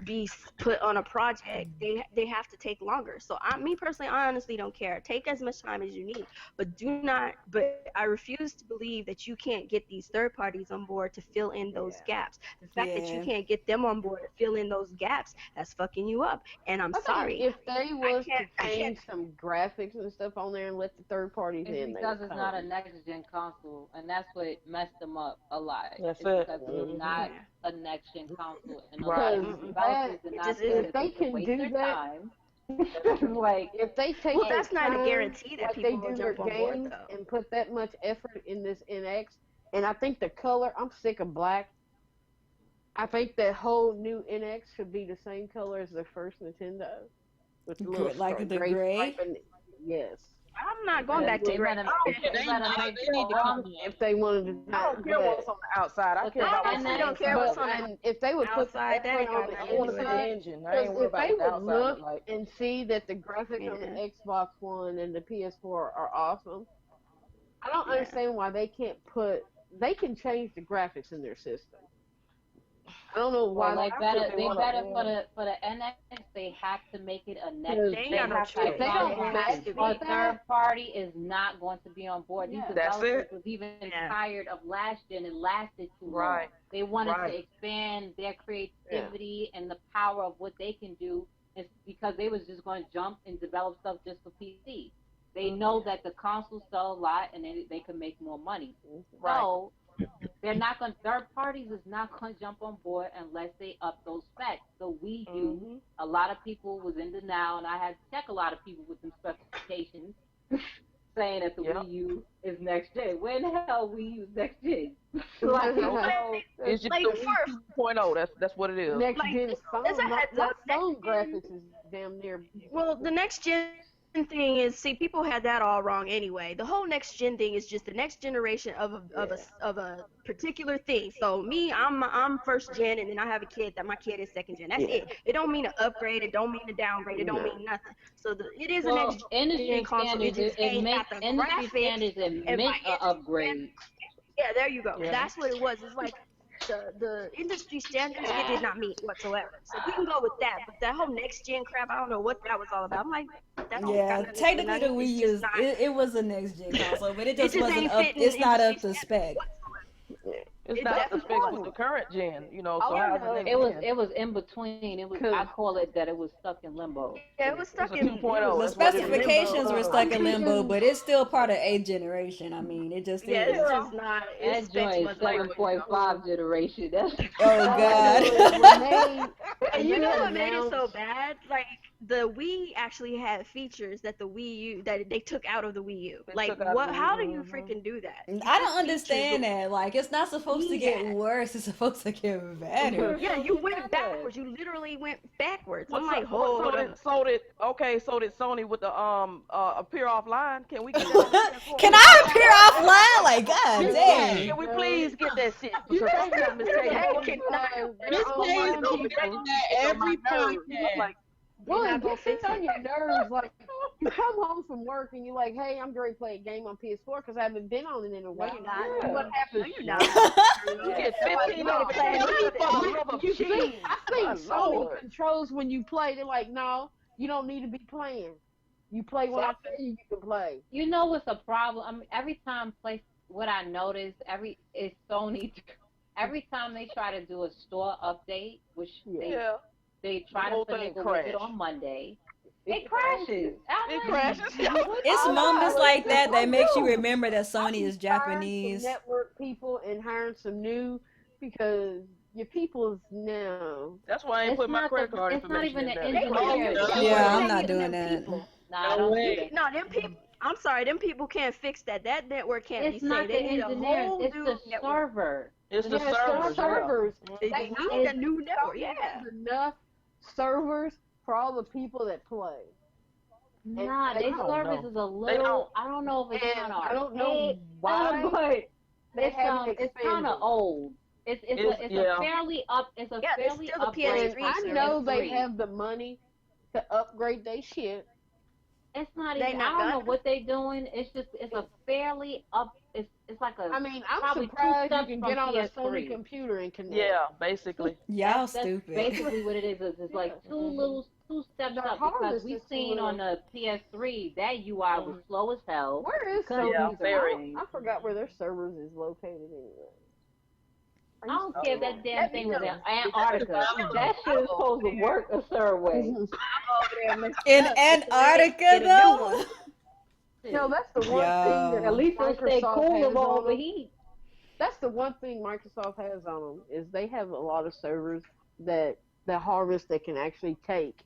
be put on a project, they have to take longer. So me personally, I honestly don't care. Take as much time as you need, but do not. But I refuse to believe that you can't get these third parties on board to fill in those gaps. The fact that you can't get them on board to fill in those gaps, that's fucking you up. And I'm sorry. If they was to change some graphics and stuff on there and let the third parties in, because it's not a next gen console, and that's what messed them up a lot. That's it's it. Because it's not a next gen console, and Right. If they can do that, like if they take that's not a guarantee that like people they will do their jump on board, games though. and put that much effort in this NX, and I think the color, I'm sick of black. I think that whole new NX should be the same color as the first Nintendo, with the little like the gray gray. stripe in it. Yes. I'm not going back to gray. If they wanted to. I don't care what's on the outside. I care about what's I don't care what's on the if they would put outside. That ain't got I want to see the engine. I ain't worried if they about would the outside. look Like, and see that the graphics on the Xbox One and the PS4 are awesome, I don't understand why they can't they can change the graphics in their system. I don't know why. Well, for the NX, they have to make it a next. They don't a third party is not going to be on board. These developers was even tired of last gen. It lasted too long. They wanted to expand their creativity and the power of what they can do. It's because they was just going to jump and develop stuff just for PC. They know that the consoles sell a lot and they can make more money. So they're not going. Third parties is not going to jump on board unless they up those specs. The Wii U, a lot of people was in denial, and I had to check a lot of people with some specifications, saying that the Wii U is next gen. Where the hell Wii U is next gen? it's just the Wii 2.0. That's what it is. Next gen phone graphics is damn near. Well, the next gen thing is, see, people had that all wrong anyway. The whole next gen thing is just the next generation of a particular thing. So me, I'm first gen, and then I have a kid that my kid is second gen. That's it. It don't mean to upgrade. It don't mean to downgrade. It don't mean nothing. So it is a next gen console. It makes industry standards and make an upgrade. Yeah, there you go. That's what it was. It's like the industry standards, it did not meet whatsoever. So we can go with that. But that whole next gen crap, I don't know what that was all about. I'm like, technically the Wii U, it was a next gen console, but it just wasn't up. It's not up to spec. It's not up to spec with the current gen, So how's the next gen? It was in between. It was. I call it that. It was stuck in limbo. Yeah, it was stuck in 2.0. The specifications were stuck in limbo, but it's still part of 8th generation. I mean, it just is. It's just not. That joint is 7.5 generation. That's God. You know what made it so bad? Like, the Wii actually had features that the Wii U that they took out of the Wii U. Like, what? How do you freaking do that? I don't understand that. Like, it's not supposed to get worse. It's supposed to get better. Yeah, you went backwards. You literally went backwards. I'm like, so did Sony with the appear offline? Can we get that? Can I appear offline? Like, god damn. Can we please get that shit? Every podcast. Well, it gets on your nerves. Like, you come home from work and you're like, hey, I'm going to play a game on PS4 because I haven't been on it in a while. No, what happens? you're not. You get 15 minutes playing. I think Sony controls when you play. They're like, no, you don't need to be playing. You play when I tell you can play. You know what's a problem? I mean, every time what I noticed, is Sony. Every time they try to do a store update, which they try to finagle it on Monday, it crashes. It's moments like that that makes you remember that Sony is Japanese. Network people and hiring some new, because your people's no. That's why I ain't put my credit card information in there. It's not even an engineer. Yeah, I'm not doing that. No way. No, them people. I'm sorry, them people can't fix that. That network can't be saved. It's not the engineers. It's the server. It's the servers. They need a new network. Yeah. Enough servers for all the people that play. Nah, their service is a little. I don't know if it's kind of. I don't know why. But it's kind of old. It's a fairly up. It's a fairly still the PS3. I know they have the money to upgrade their shit. It's not even. I don't know what they're doing. It's a fairly it's like a. I mean, I'm probably surprised you 2 steps can from get on a PS3. Sony computer and connect. Yeah, basically. Y'all That's stupid. basically what it is. It's like two steps The up because hardest we've is seen to, on the PS3 that UI was slow as hell. Where is Couldn't Yeah, use very. anything. I forgot where their servers is located anyway. I don't care if that damn Let me thing was in know. Antarctica. That shit is supposed to work a certain way. I'm over there messing In up. Antarctica, Get a new though? one. No, that's the one Yo. thing that At least it'll stay Microsoft cool has of on all the them. heat. That's the one thing Microsoft has on them is they have a lot of servers that harvest that can actually take.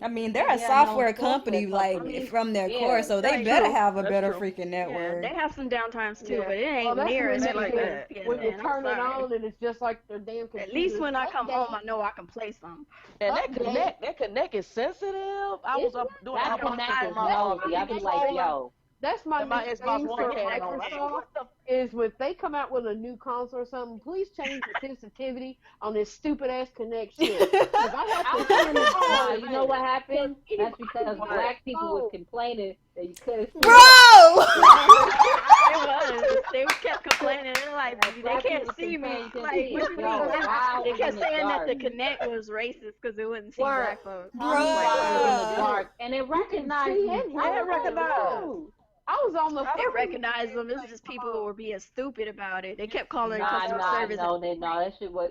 I mean, they're a Yeah, software no, software company, like, company. from their Yeah, core, so they that's better true. have a That's better true. freaking Yeah, network. they have some downtimes too, Yeah. but it ain't Well, that's near when as they big like as that. When you PSN. I'm turn it sorry. on and it's just like their damn computer. At least when I come home, I know I can play some. And that Update. connect is sensitive. I was up doing That a connect is on my nosy. I be like, yo. That's my and my new Xbox thing One for connect on. Microsoft What the is when they come out with a new console or something, please change the sensitivity on this stupid ass Connect shit. 'Cause I have to turn it Nah, on. you know what happened? That's Anybody because can black people was Oh. complaining that you couldn't see. Bro! They kept complaining. They're like, they Black can't people see me. complain, Like, can't what see you it. Yo, mean? I They was kept in the saying that the dark. Connect was racist because it wouldn't see Word. black folks. I was in the Bruh. dark, and it recognized see me. and I hear didn't recognize. Too. I was on the They phone. recognized them. It's just people who were being stupid about it. They kept calling Nah, customer service. no, that shit was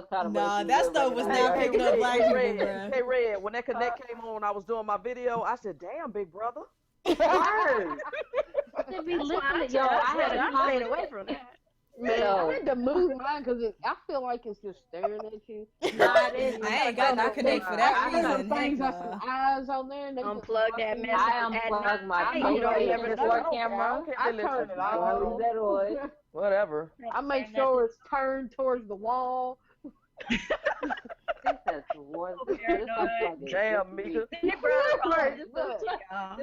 kind of Nah, racist. that It stuff was recognized not me. picking up black people, Red, bruh. hey Red, when that connect came on, I was doing my video. I said, "Damn, big brother." Word. To be That's why I listening, yo, I had a stayed comment. away from that. Man, Yo. I had to move mine because I feel like it's just staring at you. Nah, it is. I ain't got no Connect for that I got reason. Heck things got no. some eyes on there. And they just Unplug that fucking- mess. I unplugged my You don't PlayStation never know. 4 camera. I turn it on. Leave that on. Whatever. I make sure it's turned towards the wall. This is towards this unplugging. Damn, Mika. This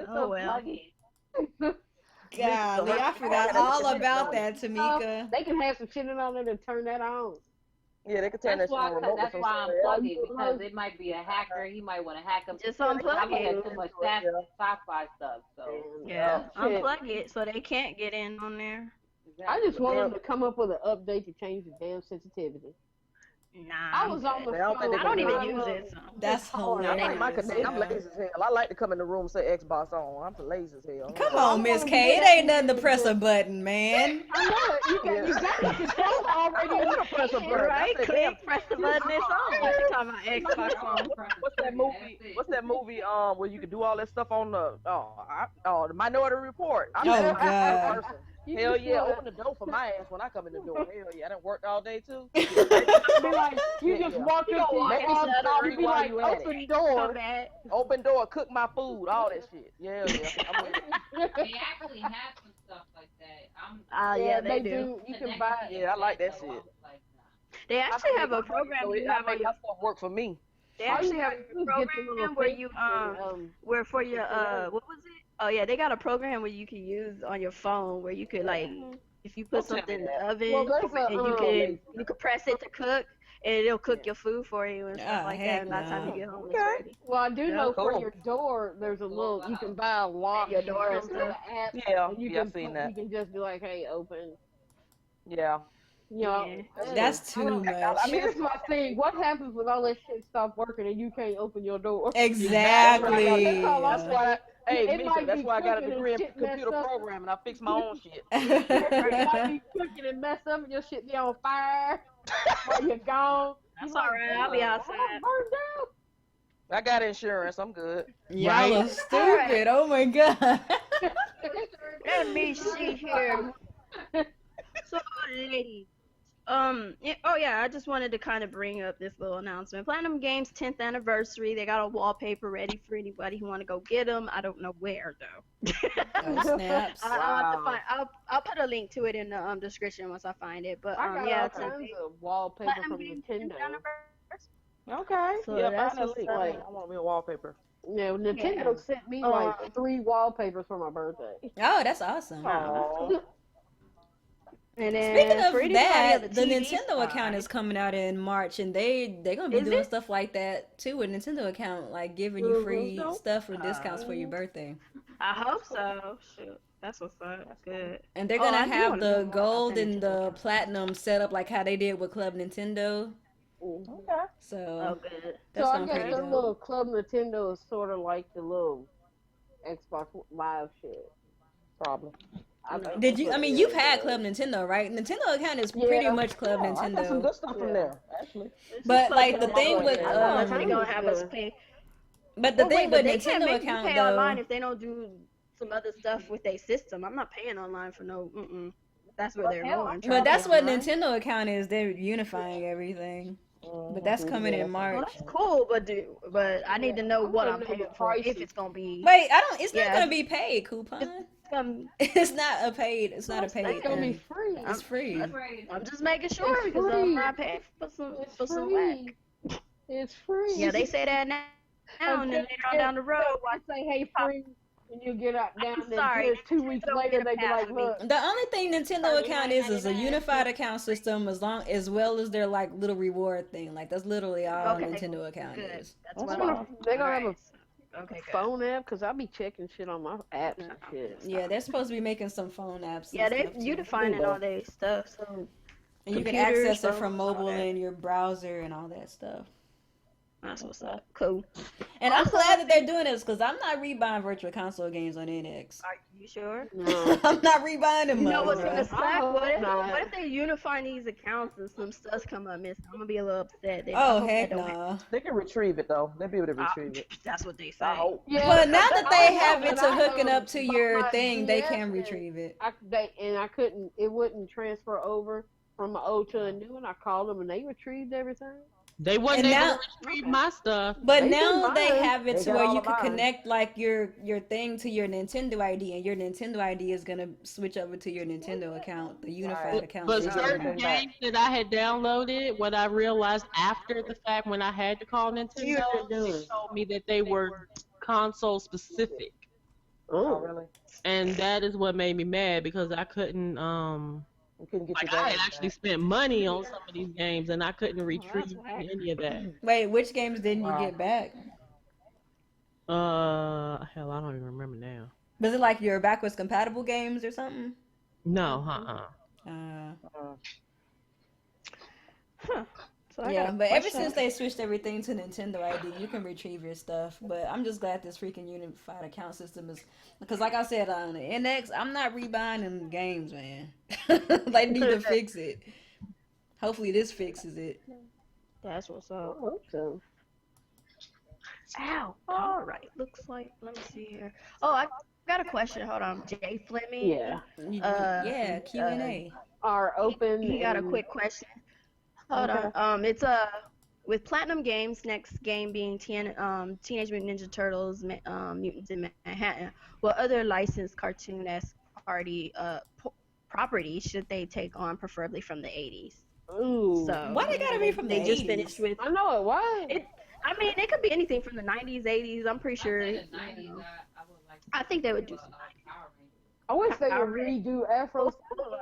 Oh well. unplugging. Golly, I forgot all about that, Tamika. They can have some shit on there to turn that on. Yeah, they could turn That's that shit why, on remote. that's or why I'm something. plugging, because it might be a hacker. He might want to hack them. Just I unplug look it. at too much sci-fi stuff, so. Yeah, Shit. unplug it so they can't get in on there. I just want them to come up with an update to change the damn sensitivity. Nah, I was on the I don't think phone. they I don't gonna even do use it. it. So. That's I hilarious. like my connect. I'm Yeah. lazy as hell. I like to come in the room and say Xbox on. I'm lazy as hell. Come on, Miss K. It ain't nothing to press a button, man. I know it. You got the controller already. I want to press a button. Right? I said, damn, Click, press the button, it's on. What you talking about? Xbox on. What's that movie? What's that movie? Where you can do all that stuff on the the Minority Report. I'm Oh, that God. person. Hell yeah, open the door for my ass when I come in the door. Hell yeah, I done worked all day too. Be like, you just walk up to Make me your shut up you be while like, you at open it. door. Open door, cook my food, all that shit. Yeah, I'm with it. They actually have some stuff like that. Yeah, they do. You can buy it. Yeah, I like that shit. They actually have a program. So You I have on make your, my stuff work for me. they actually have All a you gotta do is get the program little where thing you and, where for your what was it? Oh yeah, they got a program where you can use on your phone where you could like if you put Don't tell something in me the oven Well, there's a, and you can press it to cook and it'll cook your food for you and stuff Oh, like heck that. And by the time you no. get home, it's Okay. ready. well, I do know for cool. your door, there's a little, you can buy a lock. Your door that and comes with stuff. an app, Yeah, and you yeah, can I've seen put- that. You can just be like, hey, open. Yeah. You know, Yeah. That's too much. I mean, here's my thing. What happens when all that shit stops working and you can't open your door? Exactly. That's all I'm That's why. Hey, It Mika, might that's be why I got a cooking and degree in shit computer messed up. programming. I fix my own shit. You might be cooking and mess up and your shit be on fire while you're gone. That's all right. I'll be outside. Burned down. I got insurance. I'm good. Y'all are stupid. Oh my god. Let me see here. So, ladies, I just wanted to kind of bring up this little announcement. Platinum Games 10th anniversary. They got a wallpaper ready for anybody who want to go get them. I don't know where though. Oh, snaps. I'll have to find. I'll put a link to it in the description once I find it. But I got yeah, all it's kinds of wallpaper Platinum from Games Nintendo. 10th anniversary. Okay. So yeah, that's find that what's link. up. Wait, I want me a wallpaper. Yeah, Nintendo sent me like 3 wallpapers for my birthday. Oh, that's awesome. Oh. And then Speaking for of anybody that, on the TV Nintendo side- account is coming out in March, and they're gonna be Is doing it? stuff like that too. With Nintendo account, like giving you free Mhm. stuff or discounts for your birthday. I hope so. Shoot. That's what's up. Good. And they're Oh, gonna I do have wanna know the more about gold that and Nintendo the account. platinum set up like how they did with Club Nintendo. Okay. Oh, So good. that's So I gonna guess pretty the dope. little Club Nintendo is sort of like the little Xbox Live shit. Probably. I think Did that's you? what I mean, it you've is. had Club Nintendo, right? Nintendo account is pretty Yeah. much Club Yeah, I got some Nintendo. good stuff from Yeah. there, actually. This But is like the Club thing Nintendo, with yeah. I don't know if they Mine gonna is have us good. pay. but the Well, thing wait, with but they can't Nintendo make you account pay though. online if they don't do some other stuff with their system. I'm not paying online for no. That's where they're hell, going. But that's what online. Nintendo account is. They're unifying everything. But that's coming Yeah, in Well, March. that's cool, but I need to know I what wanna I'm know paying the for. If prices. it's gonna be. Wait, I don't. It's not Yeah, gonna be paid, coupon. It's not a paid. It's not a paid It's gonna be thing. free. It's free. I'm just making sure It's because free. I'm not paying for some It's some whack. free. It's free. Yeah, they say that now, and then later on down the road, I say, hey, free, and you get out down I'm there. sorry, Here's 2 weeks don't later, get a they be pass like, for me. look. The only thing Nintendo account is a unified account system, as well as their like little reward thing. Like that's literally all Okay. Nintendo account Good. is. That's That's what fine. I'm. They're gonna have Alright. a Okay, good. phone app because I be checking shit on my apps and shit. Yeah, they're supposed to be making some phone apps. Yeah, and they stuff, too. unifying all their stuff. So And you can computers, access it from phones, all mobile that. in your browser and all that stuff. that's what's up. Cool. And I'm glad that they're doing this because I'm not rebuying virtual console games on NX. Are you sure? No. I'm not rebuying them. You know what's mugs, gonna bruh. suck? What if, not. what if they unify these accounts and some stuff come up missing? I'm gonna be a little upset. I Oh hope heck they don't- no! They can retrieve it though. They'll be able to Ah, retrieve it. That's what they say. I hope. Yeah, But now that they I have know, it but to I hooking know up to your my thing, they DS can and retrieve it. I couldn't. It wouldn't transfer over from my old to a new one. I called them and they retrieved everything. They wasn't And able now- to retrieve my stuff. But They now did they mine. have it They to got where all you of can mine. connect like your thing to your Nintendo ID, and your Nintendo ID is gonna switch over to your Nintendo account, the unified Right. account. But system. certain games that I had downloaded, what I realized after the fact when I had to call Nintendo, they told me that they were console specific. Oh, Oh, really? And that is what made me mad because I couldn't You couldn't get like your I had games actually back. spent money on some of these games and I couldn't retrieve whack. any of that. Wait, which games didn't you Wow. get back? Hell, I don't even remember now. Was it like your backwards compatible games or something? No, Huh. So I Yeah, got a but ever question. since they switched everything to Nintendo ID, you can retrieve your stuff. But I'm just glad this freaking unified account system is, because like I said on the NX, I'm not rebuying them games, man. They need to fix it. Hopefully this fixes it. That's what's I up. hope so. Ow. All right. Looks like. Let me see here. Oh, I got a question. Hold on. Jay Fleming. Yeah. Yeah, Q&A. Are open. He got a and- quick question. Hold Okay. on. It's with Platinum Games, next game being Teenage Mutant Ninja Turtles, Mutants in Manhattan. What other licensed cartoon-esque properties should they take on, preferably from the 80s? Ooh. So Why they gotta be from the they just 80s? finished with. I know it. Why? I mean, it could be anything from the 90s, 80s. I'm pretty sure. I think they would do some. I wish they would Power redo Afro Samurai.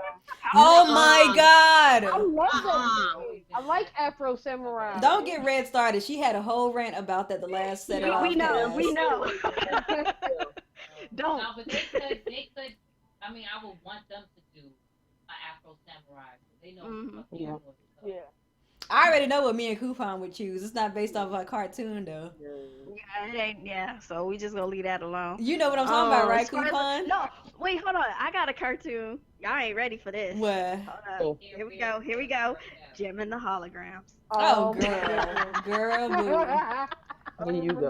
Oh my I god! love that. Game. I like Afro Samurai. Don't get Red started. She had a whole rant about that the last set of We know. podcasts. We know. Don't. No, but they could. I mean, I would want them to do an Afro Samurai. They know Mhm. what Yeah. yeah. Yeah. I already know what me and Coupon would choose. It's not based off of a cartoon though. Yeah, it ain't. Yeah, so we just gonna leave that alone. You know what I'm talking about, right, as far as- Coupon? No, wait, hold on. I got a cartoon. Y'all ain't ready for this. What? Hold Oh. up. Here we go. Here we go. Jim and the holograms. Oh, my girl, girl, boo. God. There you go.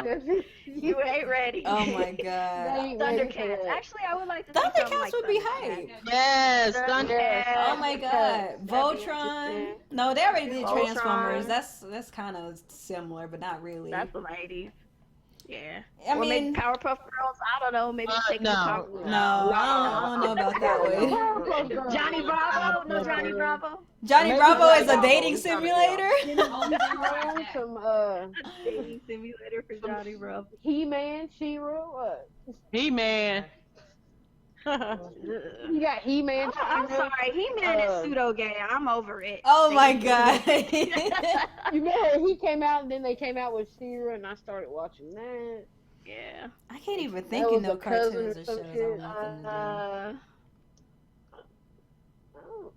You ain't ready. Oh my They god. ain't ready for Thundercats. that. Actually, I would like to see something Thundercats like would be Thundercats. hype. Yes, Thundercats. Oh my god. That'd be Voltron. interesting. No, they already did Voltron. Transformers. That's kind of similar, but not really. That's the lady. Yeah. I or mean, maybe Powerpuff Girls. I don't know. Maybe take no. the power. no, I don't know about that one. Johnny Bravo. No Johnny Bravo. Johnny Maybe Bravo Johnny is a Bravo. dating He's Johnny simulator. Some Dating simulator for Johnny Bravo. He-Man, She-Ra. He-Man. You got He-Man. I'm She-Ra. sorry. He-Man is pseudo gay. I'm over it. Oh my god. You remember he came out and then they came out with She-Ra and I started watching that. Yeah. I can't even That think of was no a cousin cartoons or or some shows I shit. want them to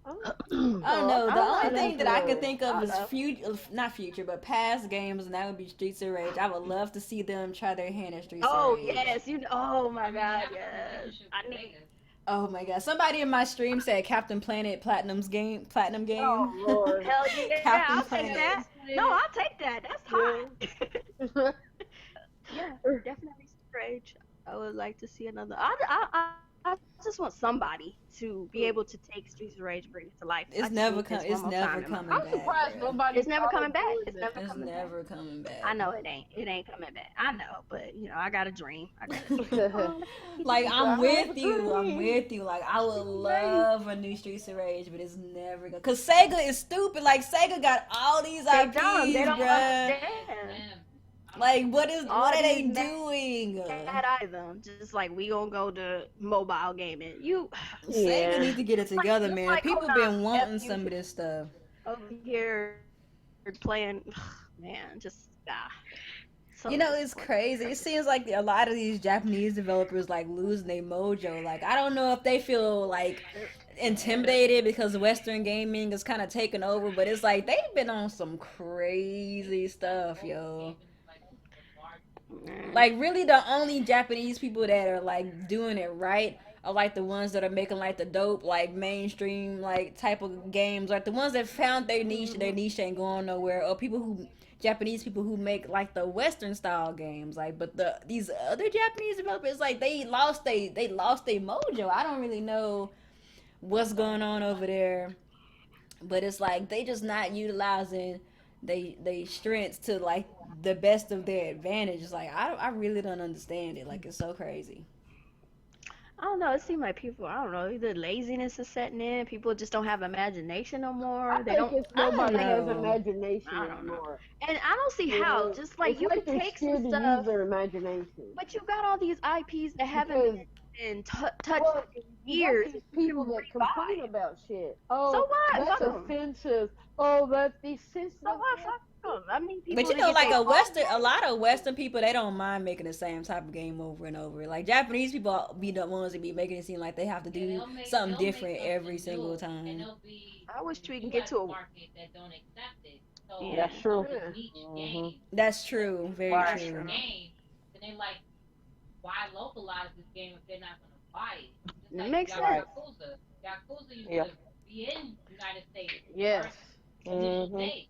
I I don't know. know. The I only like thing that I could Nickelodeon. think of I is know. not future, but past games, and that would be Streets of Rage. I would love to see them try their hand at Streets of Oh Rage. yes, oh my God, yes. I need. Oh my god! Somebody in my stream said Captain Planet Platinum Oh game. Lord. Hell yeah, Captain I'll take Planet. that. No, I'll take that. That's hot. Yeah, definitely Rage. I would like to see another. I just want somebody to be able to take Streets of Rage, bring it to life. I just need this It's one more never time in my coming life. I'm back, surprised bro. nobody. It's never coming back. doing It's that. never It's coming back. never coming back. I know it ain't. It ain't coming back. I know, but I got a dream. I got a dream. Like I'm I with have a you. I'm dream. with you. Like I would love a new Streets of Rage, but it's never gonna. Cause Sega is stupid. Like Sega got all these They IPs, don't. They don't bruh. understand. Like what All are they these doing? bad items. Just like we gonna go to mobile gaming. You Sega Yeah. need to get it together, It's man. like, People hold been on, wanting F you some of this stuff. over here playing. Man, just so You know, it's disappointing. crazy. It seems like a lot of these Japanese developers like losing their mojo. Like I don't know if they feel like intimidated because Western gaming is kind of taking over, but it's like they've been on some crazy stuff, yo. Man. Like really the only Japanese people that are like doing it right are like the ones that are making like the dope like mainstream like type of games, like the ones that found their niche and their niche ain't going nowhere, or people who Japanese people who make like the Western style games. Like but these other Japanese developers, like they lost their mojo. I don't really know what's going on over there, but it's like they just not utilizing they strengths to like the best of their advantage. It's like I really don't understand it. Like it's so crazy. I don't know. It seems like people. I don't know. Either laziness is setting in. People just don't have imagination no more. I They think don't. it's I don't nobody has know. imagination I don't know. anymore. And I don't see how. Yeah. Just like It's you like can they're take scared some to stuff, use their imagination. but you got all these IPs that haven't Because been touched well, in you got years. these people that complain revive. about shit. Oh, So what? that's Fuck 'em. offensive. Oh, that's sensitive. So what? Fuck 'em. I mean, people But you that know, get like their a lot of Western people, they don't mind making the same type of game over and over. Like Japanese people be the ones that be making it seem like they have to do something different every single time. I wish we can get to a market that don't accept it. So Yeah. That's true. it's a niche game. That's true, very Right. true. Game, and they like, why localize this game if they're not going to buy it? Just It like makes you got sense. Yakuza. Yakuza used Yeah. to be in United States. Yes. First initial Mhm. day.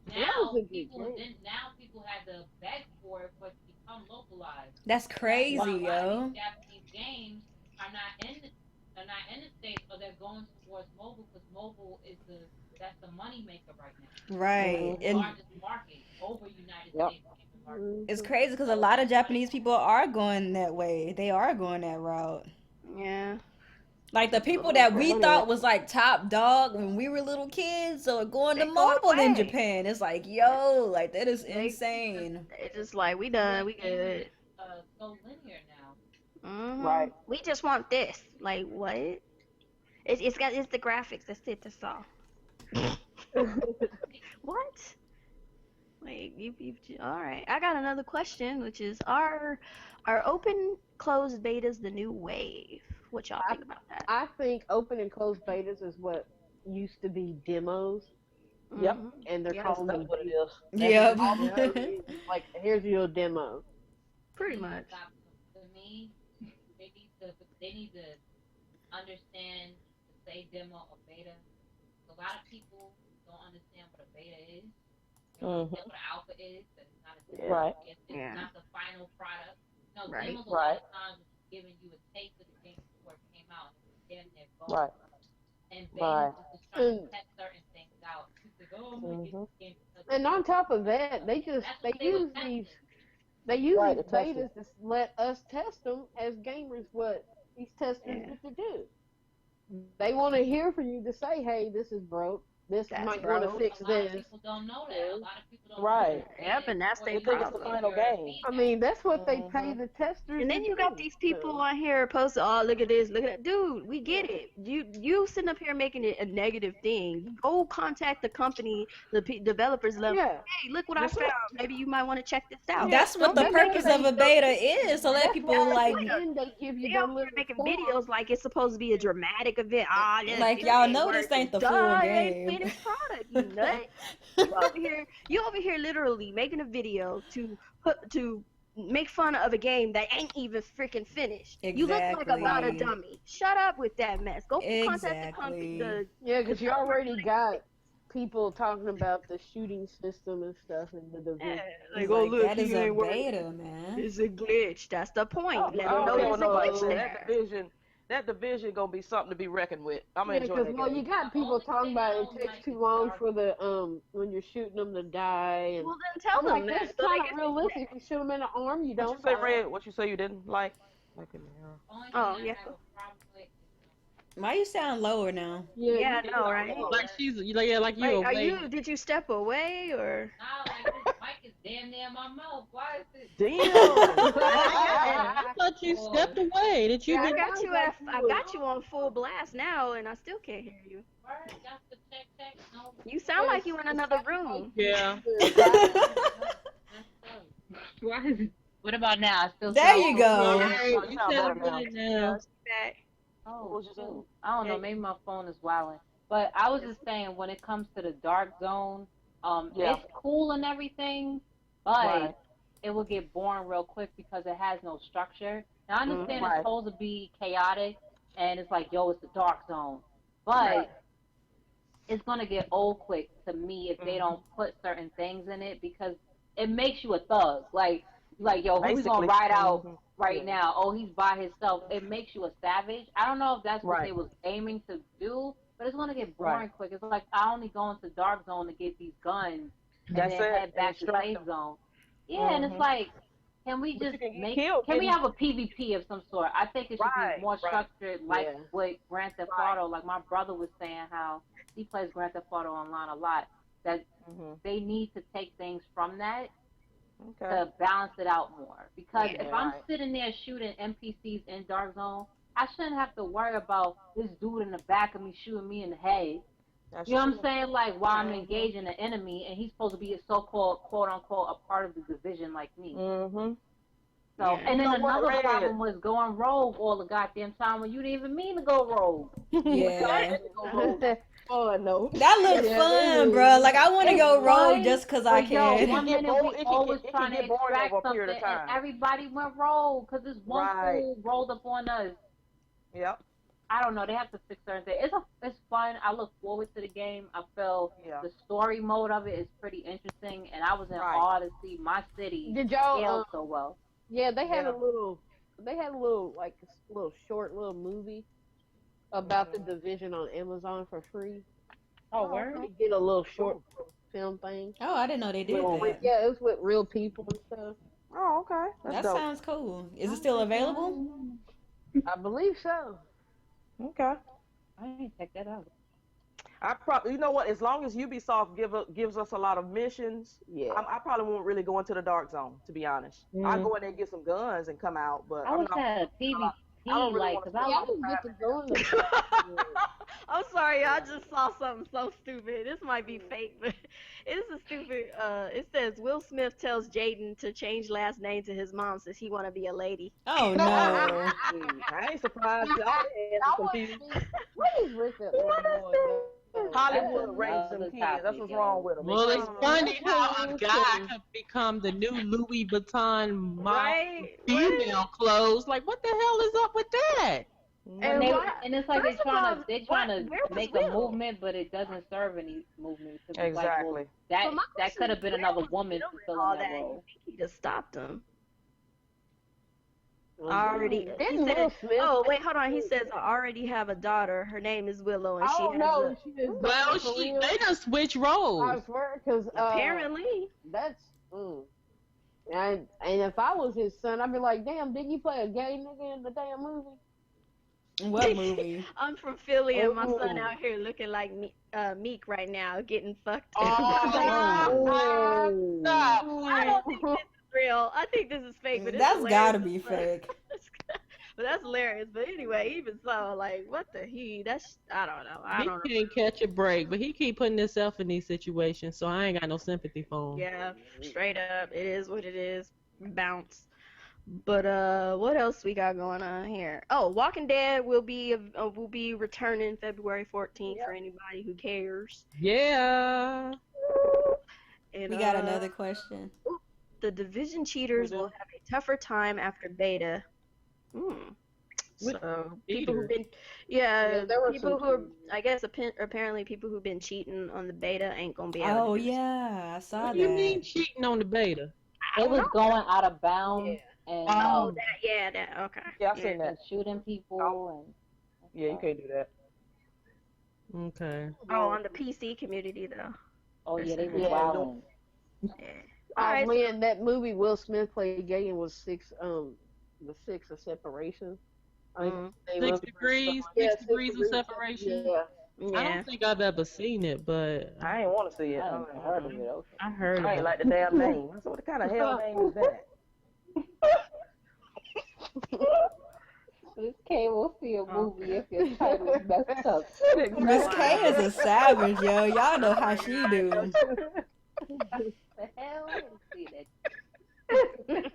That Now was a good people game. people had to beg for it for it to become localized. That's crazy, That's why a lot of yo. these Japanese games are not in the States, or they're going towards mobile, because mobile is that's the money maker right now. Right. The And largest market over United Yep. States gaming market. it's crazy because a lot of Japanese people are going that way. They are going that route. Yeah. Like the people that we thought was like top dog when we were little kids, so going to They going mobile in away. Japan. It's like, yo, like that is They- insane. It's just like we done. We good. So linear now. Right. We just want this. Like what? It's the graphics. That's it. That's all. What? Like you all right. I got another question, which is are open closed betas the new wave? What y'all think about that? I think open and closed betas is what used to be demos, Yep. Mhm. and they're Yeah, calling That's them what it is. Yep. all the other things. Like, here's your demo. Pretty much. To me, they need to understand to say demo or beta. A lot of people don't understand what a beta is. They don't understand what an alpha is. That it's not a demo. Right. It's Yeah. not the final product. No, Right. demos a lot of times is giving you a taste of the game before it came out, and it's getting there going. Right. And Right. betas is just trying to test certain things out. People think, oh, I'm gonna get this game because And on top of that, they use That's these what they were testing. Right, these to test betas to let us test them as gamers. What these testers Yeah. get to do. They want to hear from you to say, hey, this is broke. This That's might want to broke. fix A lot of this. people don't know that. A lot of people don't Right. know that. Yep, and that's Or their You think it's the problem. final game. I mean, that's what they pay Mhm. the testers. And then to you got do. these people on here posting, oh, look at this, look at that. Dude, we get it. You sitting up here making it a negative thing. Go contact the company, the developers, let 'em, Yeah. hey, look what I That's it. found. Maybe you might want to check this out. Yeah. That's what Don't the be That's purpose what of a beta is, to let That's people why like at the end they give you They the out here little making form. videos like it's supposed to be a dramatic event. Ah, look, like this y'all ain't know this working. ain't the Duh, full it game. ain't finished product, you nut. You over here literally making a video to make fun of a game that ain't even freaking finished. You look like about a Exactly. dummy. Shut up with that mess. Go contact the Exactly. company. Yeah, because you already got people talking about the shooting system and stuff in the division. Like, It's oh like, look, that he is a ain't working. beta, man. It's a glitch. That's the point. I Let them don't know care there's what a nobody glitch says. there. That division gonna be something to be reckoned with. I'm gonna Yeah, enjoy because that well, game. you got people talking about it takes too long for the when you're shooting them to die, and Well, then tell I'm them like, that. that's So they kind can of realistic. If you shoot them in the arm, you What you don't say, die. Red? What you say you didn't like? Like in the mirror. Oh, yeah. Why you sound lower now? Yeah, I you know, right? Like she's like you Like, away. did you step away or? Nah, like this mic is damn near my mouth. Why is it? Damn. I thought you stepped away. Did you Yeah, I get got you like at, I got you on full blast now, and I still can't hear you. Word, got the check. No, You sound like you in another room. Yeah. why is it? What about now? I still There sound you so go. weird? Right, You you sound sound better now. good now. Back. Oh, What was you saying? shoot. I don't know. Maybe my phone is wilding. But I was just saying, when it comes to the dark zone, Yeah. it's cool and everything, but Right. it will get boring real quick because it has no structure. Now I understand Right. it's supposed to be chaotic, and it's like, yo, it's the dark zone, but Right. it's gonna get old quick to me if they don't put certain things in it, because it makes you a thug. Like yo, who we gonna Basically. ride out Mhm. right now? Oh, he's by himself. It makes you a savage. I don't know if that's what Right. they was aiming to do, but it's gonna get boring Right. quick. It's like I only go into dark zone to get these guns and That's then it. head back to Extract safe them. zone. Yeah, and it's Mhm. like, can we But you just can get make? killed Can we getting- have a PvP of some sort? I think it should Right, be more right. structured, like Yeah. what Grand Theft Right. Auto. Like my brother was saying, how he plays Grand Theft Auto online a lot. That Mhm. they need to take things from that Okay. to balance it out more. Because Yeah. if I'm Right. sitting there shooting NPCs in Dark Zone, I shouldn't have to worry about this dude in the back of me shooting me in the head. That's You know what I'm true. saying? Like, while I'm Mhm. engaging an enemy, and he's supposed to be a so-called, quote-unquote, a part of the division like me. Mhm. So, Yeah. and then You know what, another Red? problem was going rogue all the goddamn time when you didn't even mean to go rogue. Yeah. Fun though. That looks Yeah, fun, it bro. is. Like I want to It's go rogue fun, just cause I but yo, can. one get minute bored- we it can always get- it trying can to get boring extract over a something, period of and time. everybody went rogue because this one Right. fool rolled up on us. Yep. I don't know. They have to fix certain things. It's fun. I look forward to the game. I feel Yeah. the story mode of it is pretty interesting, and I was in Right. awe to see my city Did y'all? scale so well. Yeah, they had Yeah. a little. They had a little like a little short little movie about the division on Amazon for free. Oh, You get a little short film thing. Oh, I didn't know they did With- that. yeah, it was with real people and stuff. Oh, okay. That's That dope. sounds cool. Is it still available? I believe so. Okay. I didn't check that out. You know what? As long as Ubisoft gives us a lot of missions, Yeah. I probably won't really go into the dark zone, to be honest. I'll go in there and get some guns and come out, but I I'm wish not. I had a PvP, I don't really like, wanna because I Yeah, I like didn't get to go in the I'm sorry, I just saw something so stupid. This might be fake, but it's a stupid. It says Will Smith tells Jaden to change last name to his mom since he want to be a lady. Oh no. I ain't surprised. All the ass I is was confused. what is with that little boy? though? Hollywood That's raised another them kids. topic, That's what's yo. wrong with them. Well, it's funny how a guy could become the new Louis Vuitton mom Right? female clothes. Like, what the hell is up with that? And, why- it's like first of all, they're trying to where was make Will? a movement, but it doesn't serve any movement. 'Cause it's like, well, Exactly. that But my that question could have is, been where another was woman Will in fulfilling all that that? role. He just stopped him. Well, Already. He Didn't said, Will Smith? "Oh wait, hold on." He says, "I already have a daughter. Her name is Willow, and I she don't has know. a." She is Well, for real. they done switch I roles. swear, because Apparently. that's. And if I was his son, I'd be like, damn, didn't you play a gay nigga in the damn movie? What movie? I'm from Philly, and my son Ooh. out here looking like Meek right now, getting fucked. Oh, stop. I don't think this is real. I think this is fake, but it's That's gotta hilarious. be fake. But that's hilarious. But anyway, even so, like, what the that's I don't know. I don't know. He can't catch a break, but he keep putting himself in these situations, so I ain't got no sympathy for him. Yeah, straight up, it is what it is. Bounce. But what else we got going on here? Oh, Walking Dead will be returning February 14th for anybody who cares. Yeah. And We got another question. the Division cheaters will have a tougher time after beta. So people who've been, there were people some who are, I guess apparently people who've been cheating on the beta ain't gonna be able Oh to do yeah, I saw What that. do you mean cheating on the beta? It was going out of bounds and Oh, that okay. Yeah, I seen and that. shooting people and Yeah, you can't do that. Okay. Oh, on the PC community though. oh yeah, they were Yeah, wilding. Yeah. Oh Alright, man, that movie Will Smith played gay and was the 6 of separation. I think they 6 were- degrees, Yeah, 6 degrees of separation. Yeah. I don't think I've ever seen it, but I ain't want to see it. I ain't heard of it. Okay. I heard I about ain't it. like the damn name. I said, what kind of hell name is that? This K will see a movie if your title is messed up. Miss K is a savage, yo. Y'all know how she do. The hell? I didn't see that.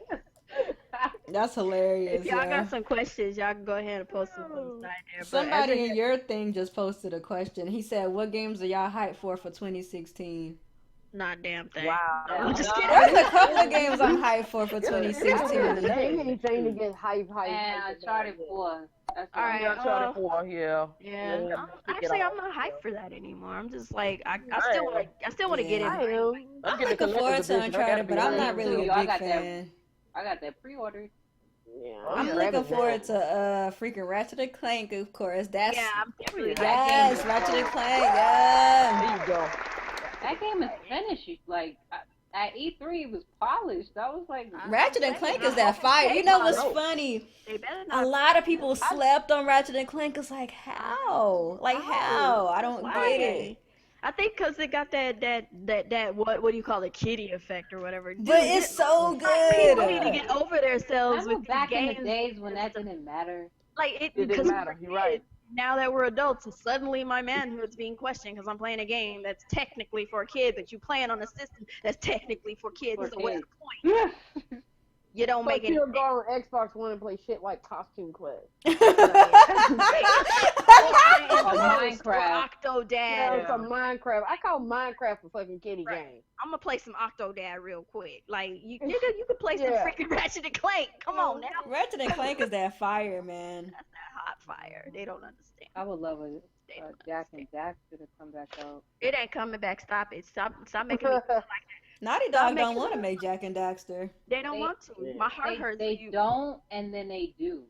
That's hilarious. If y'all yo. got some questions, y'all can go ahead and post them on the side there. But Somebody as in your thing just posted a question. He said, "What games are y'all hyped for 2016?" not damn thing. Wow. I'm just kidding. There's a couple of games I'm hyped for Yeah. 2016. Anything to get hype. And Uncharted 4. That's All right, Yeah, Uncharted 4, yeah. Yeah, actually, I'm not hyped for that anymore. I'm just like, I still want to get Yeah. in. I'm looking forward to Uncharted, but I'm not really a I big got fan. I got that pre-ordered. Yeah, I'm looking forward to freaking Ratchet and Clank, of course. That's Yeah, I'm definitely yes, Ratchet and Clank. Yeah. There you go. That game is finished. Like at E3, it was polished. I was like, Ratchet and Clank is that fire. You know what's funny? They better A not. lot of people slept on Ratchet and Clank. It's like how? Like how? I don't get it. I think because it got that what do you call it, kitty effect or whatever. Dude, But it's so people need to good. get over themselves remember with back these in games. the days when that didn't matter. Like It because didn't matter. You're right. now that we're adults, suddenly my manhood's being questioned because I'm playing a game that's technically for a kid, but you playing on a system that's technically for kids. For So what's kids. the point? You don't make But it. you'll go on Xbox One and play shit like Costume Quest. Minecraft. Octodad. Yeah, some Minecraft. I call Minecraft a fucking kitty game. I'm gonna play some Octodad real quick. Like you could play some Yeah. freaking Ratchet and Clank. Come on now. Ratchet and Clank is that fire, man. That's that hot fire. They don't understand. I would love a They don't Jack understand. and Daxter to come back out. It ain't coming back. Stop it. Stop making me feel like that. Naughty Stop Dog don't making want to make Jack and Daxter. They don't They- want to. My heart hurts for They you. don't, and then they do.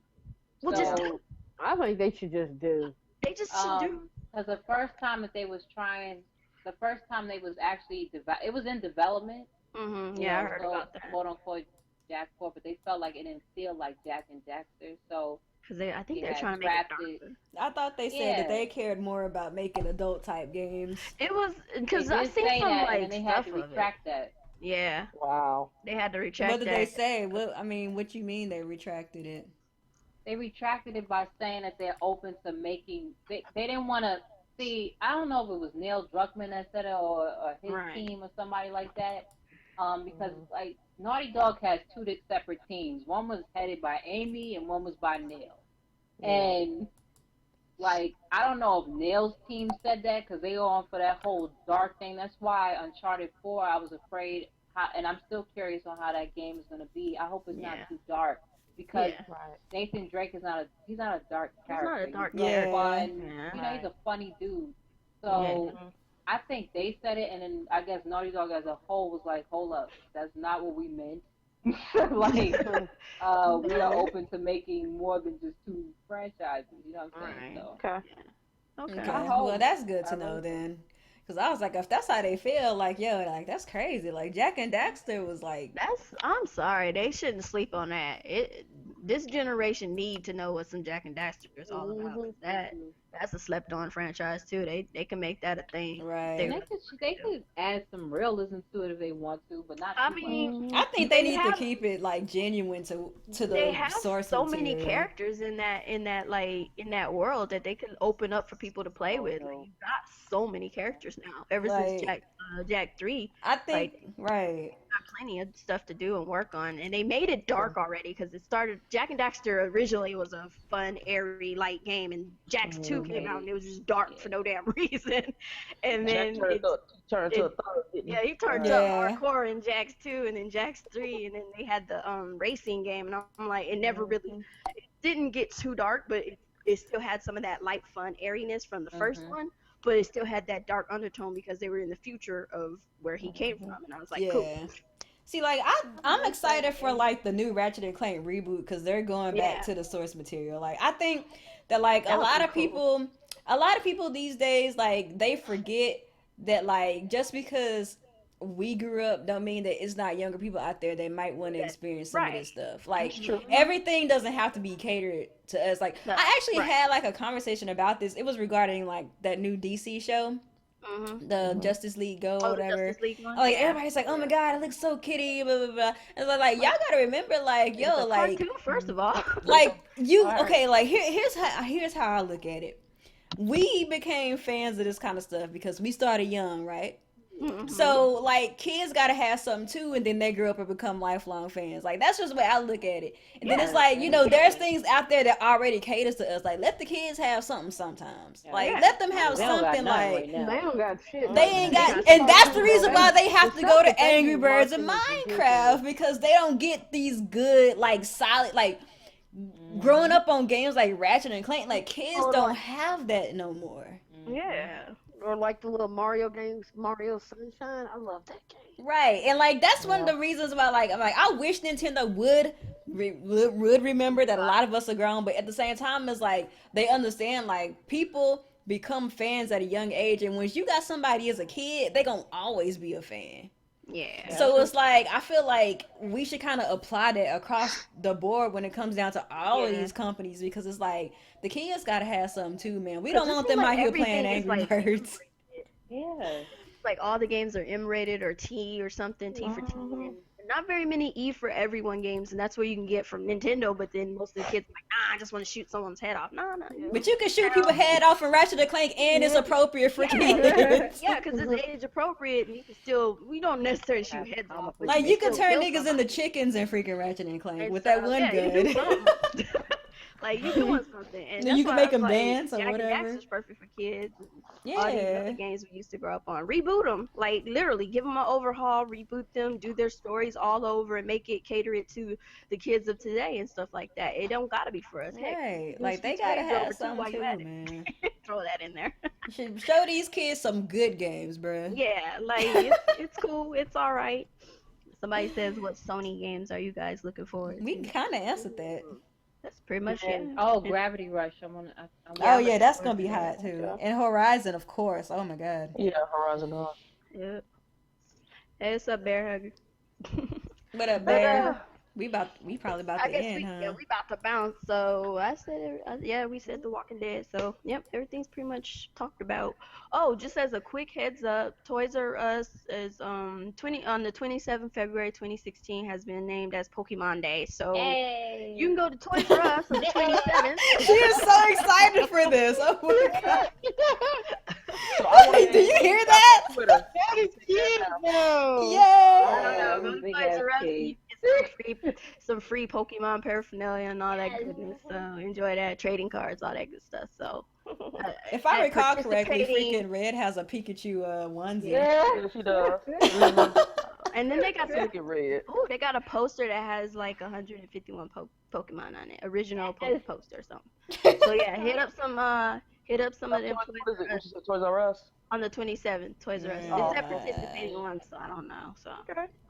Well, so, just do. I think they should just do. They just should do. Because the first time that they was trying, the first time they was actually, it was in development. Mm-hmm. you Yeah, I know, heard so about that. Quote unquote Jack 4, but they felt like it didn't feel like Jack and Daxter. So Because I think Yeah, they're trying to make it drafted. darker. I thought they said Yeah. that they cared more about making adult type games. It was they because did I seen say some that, like and they had stuff to of it. retract that. Yeah, Wow. they had to retract What did that. they say? What I mean, what you mean they retracted it? They retracted it by saying that they're open to making. They didn't want to see. I don't know if it was Neil Druckmann that said it or his Right. team or somebody like that. Because like Naughty Dog has two separate teams. One was headed by Amy and one was by Neil. And like I don't know if Neil's team said that because they were on for that whole dark thing. That's why Uncharted 4, I was afraid. And I'm still curious on how that game is going to be. I hope it's Yeah. not too dark because Yeah. Nathan Drake is not a dark He's not character. a dark He's character. fun. Yeah. You know, he's a funny dude. So I think they said it, and then I guess Naughty Dog as a whole was like, hold up, that's not what we meant. Like, we are open to making more than just two franchises. You know what I'm saying? Right. So, Okay. Okay. Okay, I hope. well that's good to I know hope. then. Because I was like, if that's how they feel, like yo, like that's crazy. Like Jack and Daxter was like, I'm sorry. They shouldn't sleep on that. this generation need to know what some Jack and Daxter is all about. 'Cause Mm-hmm. that's a slept on franchise too. They can make that a thing. Right. And they could add some realism to it if they want to, but not. I too mean, much. I think they need to keep it like genuine to they the have source so material. many characters in that world that they can open up for people to play with. Like, you've got so many characters now. Ever since Jack 3, I think like, right. got plenty of stuff to do and work on, and they made it dark already because it started. Jack and Daxter originally was a fun, airy, light game, and Jax 2 came out and it was just dark for no damn reason. And then Jack turned to a thug. he turned up hardcore in Jax 2 and then Jax 3, and then they had the racing game, and I'm like, it never really, it didn't get too dark, but it still had some of that light, fun airiness from the first one, but it still had that dark undertone because they were in the future of where he came from, and I was like, cool. See, like I'm excited for like the new Ratchet and Clank reboot because they're going back to the source material. Like I think that like a lot of people these days, like they forget that like just because we grew up don't mean that it's not younger people out there that might want to experience some of this stuff. Like everything doesn't have to be catered to us. Like I actually had like a conversation about this. It was regarding like that new DC show. The Justice League Go, whatever. Justice League one? Like everybody's like, oh my god, it looks so kitty, blah blah blah. And so like y'all gotta remember, like yo, like cartoon, first of all, like you okay, like here's how I look at it. We became fans of this kind of stuff because we started young, right? So like kids gotta have something too, and then they grow up and become lifelong fans. Like that's just the way I look at it. And then it's like, you know, there's things out there that already caters to us. Like let the kids have something sometimes. Like let them have something. Like they don't got shit. They ain't got, and that's the reason why they have to go to Angry Birds and Minecraft, because they don't get these good like solid like growing up on games like Ratchet and Clank. Like kids don't have that no more. Yeah. Or like the little Mario games, Mario Sunshine. I love that game. Right, and like that's one of the reasons why like I'm like I wish Nintendo would remember that a lot of us are grown, but at the same time it's like they understand like people become fans at a young age, and once you got somebody as a kid, they gonna always be a fan. Yeah. So it's like I feel like we should kind of apply that across the board when it comes down to all of these companies, because it's like the kids gotta have something too, man. We don't want them out here playing Angry Birds. Yeah. Like all the games are M-rated or T or something, T for T. And not very many E for everyone games, and that's where you can get from Nintendo. But then most of the kids are like, nah, I just want to shoot someone's head off. Nah. But you can shoot people's head off in Ratchet and Clank, and it's appropriate for kids. Yeah, because it's age appropriate, and you can still. We don't necessarily shoot heads off. Like you can turn niggas into chickens in freaking Ratchet and Clank with that one gun. Like you doing something, and then you can make them like, dance or Jack whatever. and Daxter's perfect for kids. Yeah. All these other games we used to grow up on. Reboot them, like literally, give them an overhaul, reboot them, do their stories all over, and make it cater it to the kids of today and stuff like that. It don't gotta be for us. Right, Heck, like they gotta have something too, man. Throw that in there. You should show these kids some good games, bruh. Yeah, like it's cool, it's all right. Somebody says, what Sony games are you guys looking forward to? We kind of answered that. That's pretty much it. Oh, Gravity Rush. Oh yeah, that's gonna be hot too. And Horizon, of course. Oh my god. Yeah, Horizon. Yep. Hey, what's up, Bear Hugger? What up, Bear? We probably about to end, huh? Yeah, we about to bounce. So I said, we said The Walking Dead. So yep, everything's pretty much talked about. Oh, just as a quick heads up, Toys R Us is on the 27th February 2016 has been named as Pokemon Day. So you can go to Toys R Us on the 27th. She is so excited for this. Oh my god. Do you hear that? That is cute, though. Yeah. I don't know. Go to Toys R Us. You get some free Pokemon paraphernalia and all that goodness. So enjoy that, trading cards, all that good stuff. So if I recall correctly, freaking Red has a Pikachu onesie. Yeah, she does. And then they got Red. Oh, they got a poster that has like 151 Pokemon on it, original poster or something. So yeah, hit up some of them. What is it? Toys R Us? On the 27th, Toys R Us. It's a participating one, so I don't know. So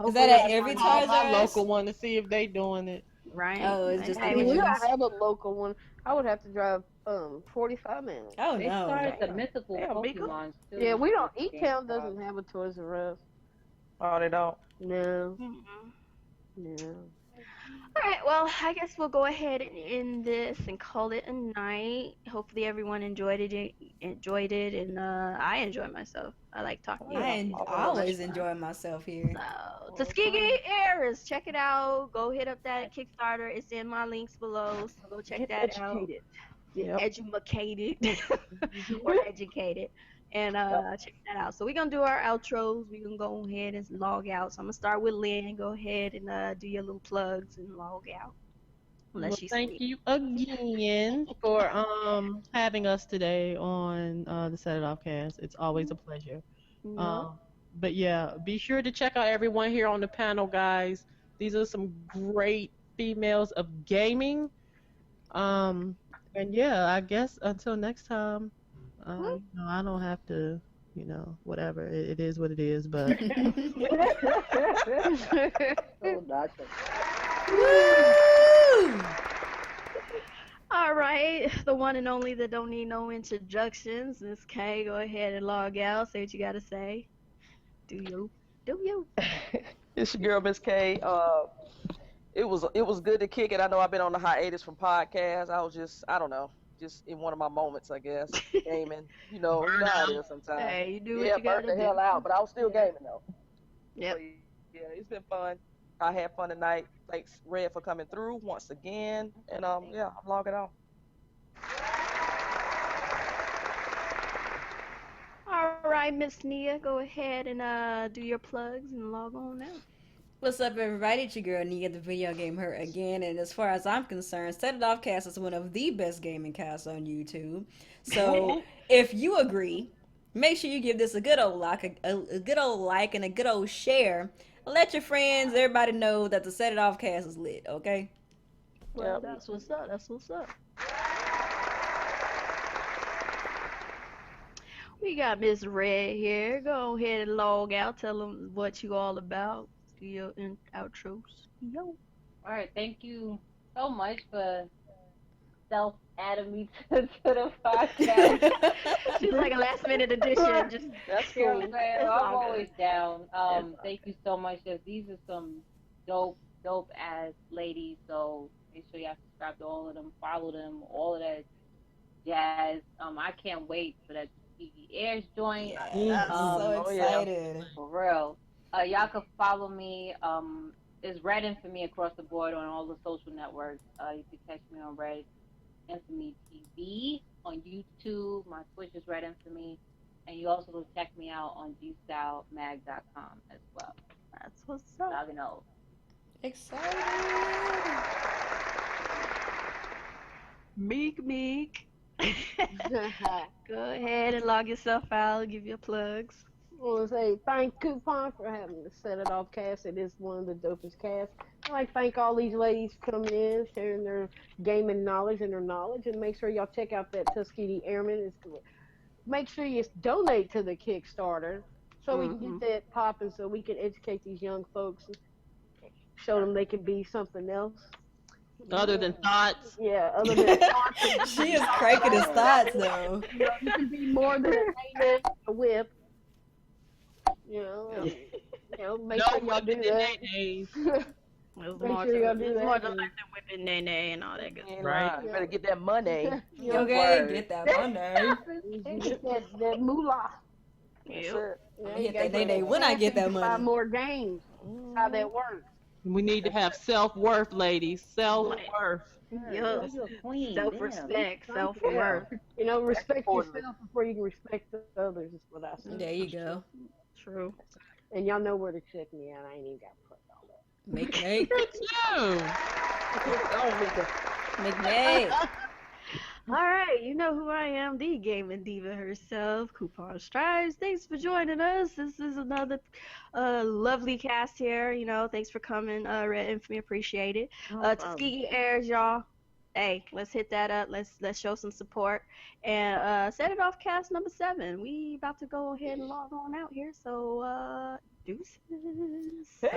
is that at every Toys R My Us? local one to see if they doing it. Right. Oh, it's just I mean, we don't have a local one. I would have to drive 45 minutes. Oh They no. started the mythical Pokemon too. Yeah, we don't. E-Town doesn't have a Toys R Us. Oh, they don't. No. Mm-hmm. No. Alright, well, I guess we'll go ahead and end this and call it a night. Hopefully everyone enjoyed it, and I enjoyed myself. I like talking to you all. I always enjoy myself here. So, Tuskegee Heirs, check it out. Go hit up that Kickstarter. It's in my links below, so go check that out. Yep. Educated or educated. And check that out. So we're gonna do our outros. We're gonna go ahead and log out. So I'm gonna start with Lynn. Go ahead and do your little plugs and log out. Well, thank you again for having us today on the Set It Off cast. It's always a pleasure. But yeah, be sure to check out everyone here on the panel, guys. These are some great females of gaming. And yeah, I guess until next time. I don't have to, whatever. It is what it is, but. Woo! All right, the one and only that don't need no introductions, Miss K. Go ahead and log out. Say what you gotta say. Do you? It's your girl, Miss K. It was good to kick it. I know I've been on the hiatus from podcasts. I was just in one of my moments, I guess, gaming. You know how it is sometimes. Hey, you do what you gotta burn the hell out, but I was still gaming though. Yep. So, yeah, it's been fun. I had fun tonight. Thanks, Red, for coming through once again. And I'm logging off. All right, Miss Nia, go ahead and do your plugs and log on now. What's up, everybody? It's your girl Nia, the video game her again. And as far as I'm concerned, Set It Off Cast is one of the best gaming casts on YouTube. So if you agree, make sure you give this a good old like, a good old like, and a good old share. Let your friends, everybody know that the Set It Off cast is lit, okay? Well, that's what's up. That's what's up. We got Miss Red here. Go ahead and log out. Tell them what you all about. Do your outros. Yo. All right, thank you so much for self-adding me to the podcast. She's like a last-minute addition. Just That's You know cool. what I'm saying? I'm always down. Thank you so much. These are some dope ass ladies. So make sure y'all subscribe to all of them, follow them, all of that jazz. I can't wait for that TV Airs joint. I'm so excited. For real. Y'all can follow me. It's Red Infamy across the board on all the social networks. You can catch me on Red Infamy TV on YouTube. My Twitch is Red Infamy. And you also can check me out on gstylemag.com as well. that's what's up. Logging out. Excited. Meek. Go ahead and log yourself out. Give your plugs. I want to say thank Coupon for having the Set It Off cast. It is one of the dopest casts. I'd like to thank all these ladies coming in, sharing their gaming knowledge and their knowledge, and make sure y'all check out that Tuskegee Airmen. Make sure you donate to the Kickstarter so we can get that popping, so we can educate these young folks, and show them they can be something else. Other than thoughts. Yeah, other than thoughts. She is cranking his thoughts, though. You can be more than a whip. Make sure y'all do that. Make sure y'all do that. More than like the whipping nene and all that good stuff. Right. You better get that money. Okay, get that money. Get that moolah. Yep. Hit that day when I get that Buy money. more games. How that works. We need to have self-worth, ladies. Self-worth. Yup. You're a queen. Self-respect, self-worth. Respect yourself before you can respect the others, is what I say. There you go. True. And y'all know where to check me out. I ain't even got to put all that. Make. All right, you know who I am, the gaming diva herself, Coupon Stripes. Thanks for joining us. This is another lovely cast here. Thanks for coming, Red Infamy. Appreciate it. Tuskegee Heirs, y'all. Hey, let's hit that up. Let's show some support. And Set It Off cast number 7. We about to go ahead and log on out here. So deuces. Bye.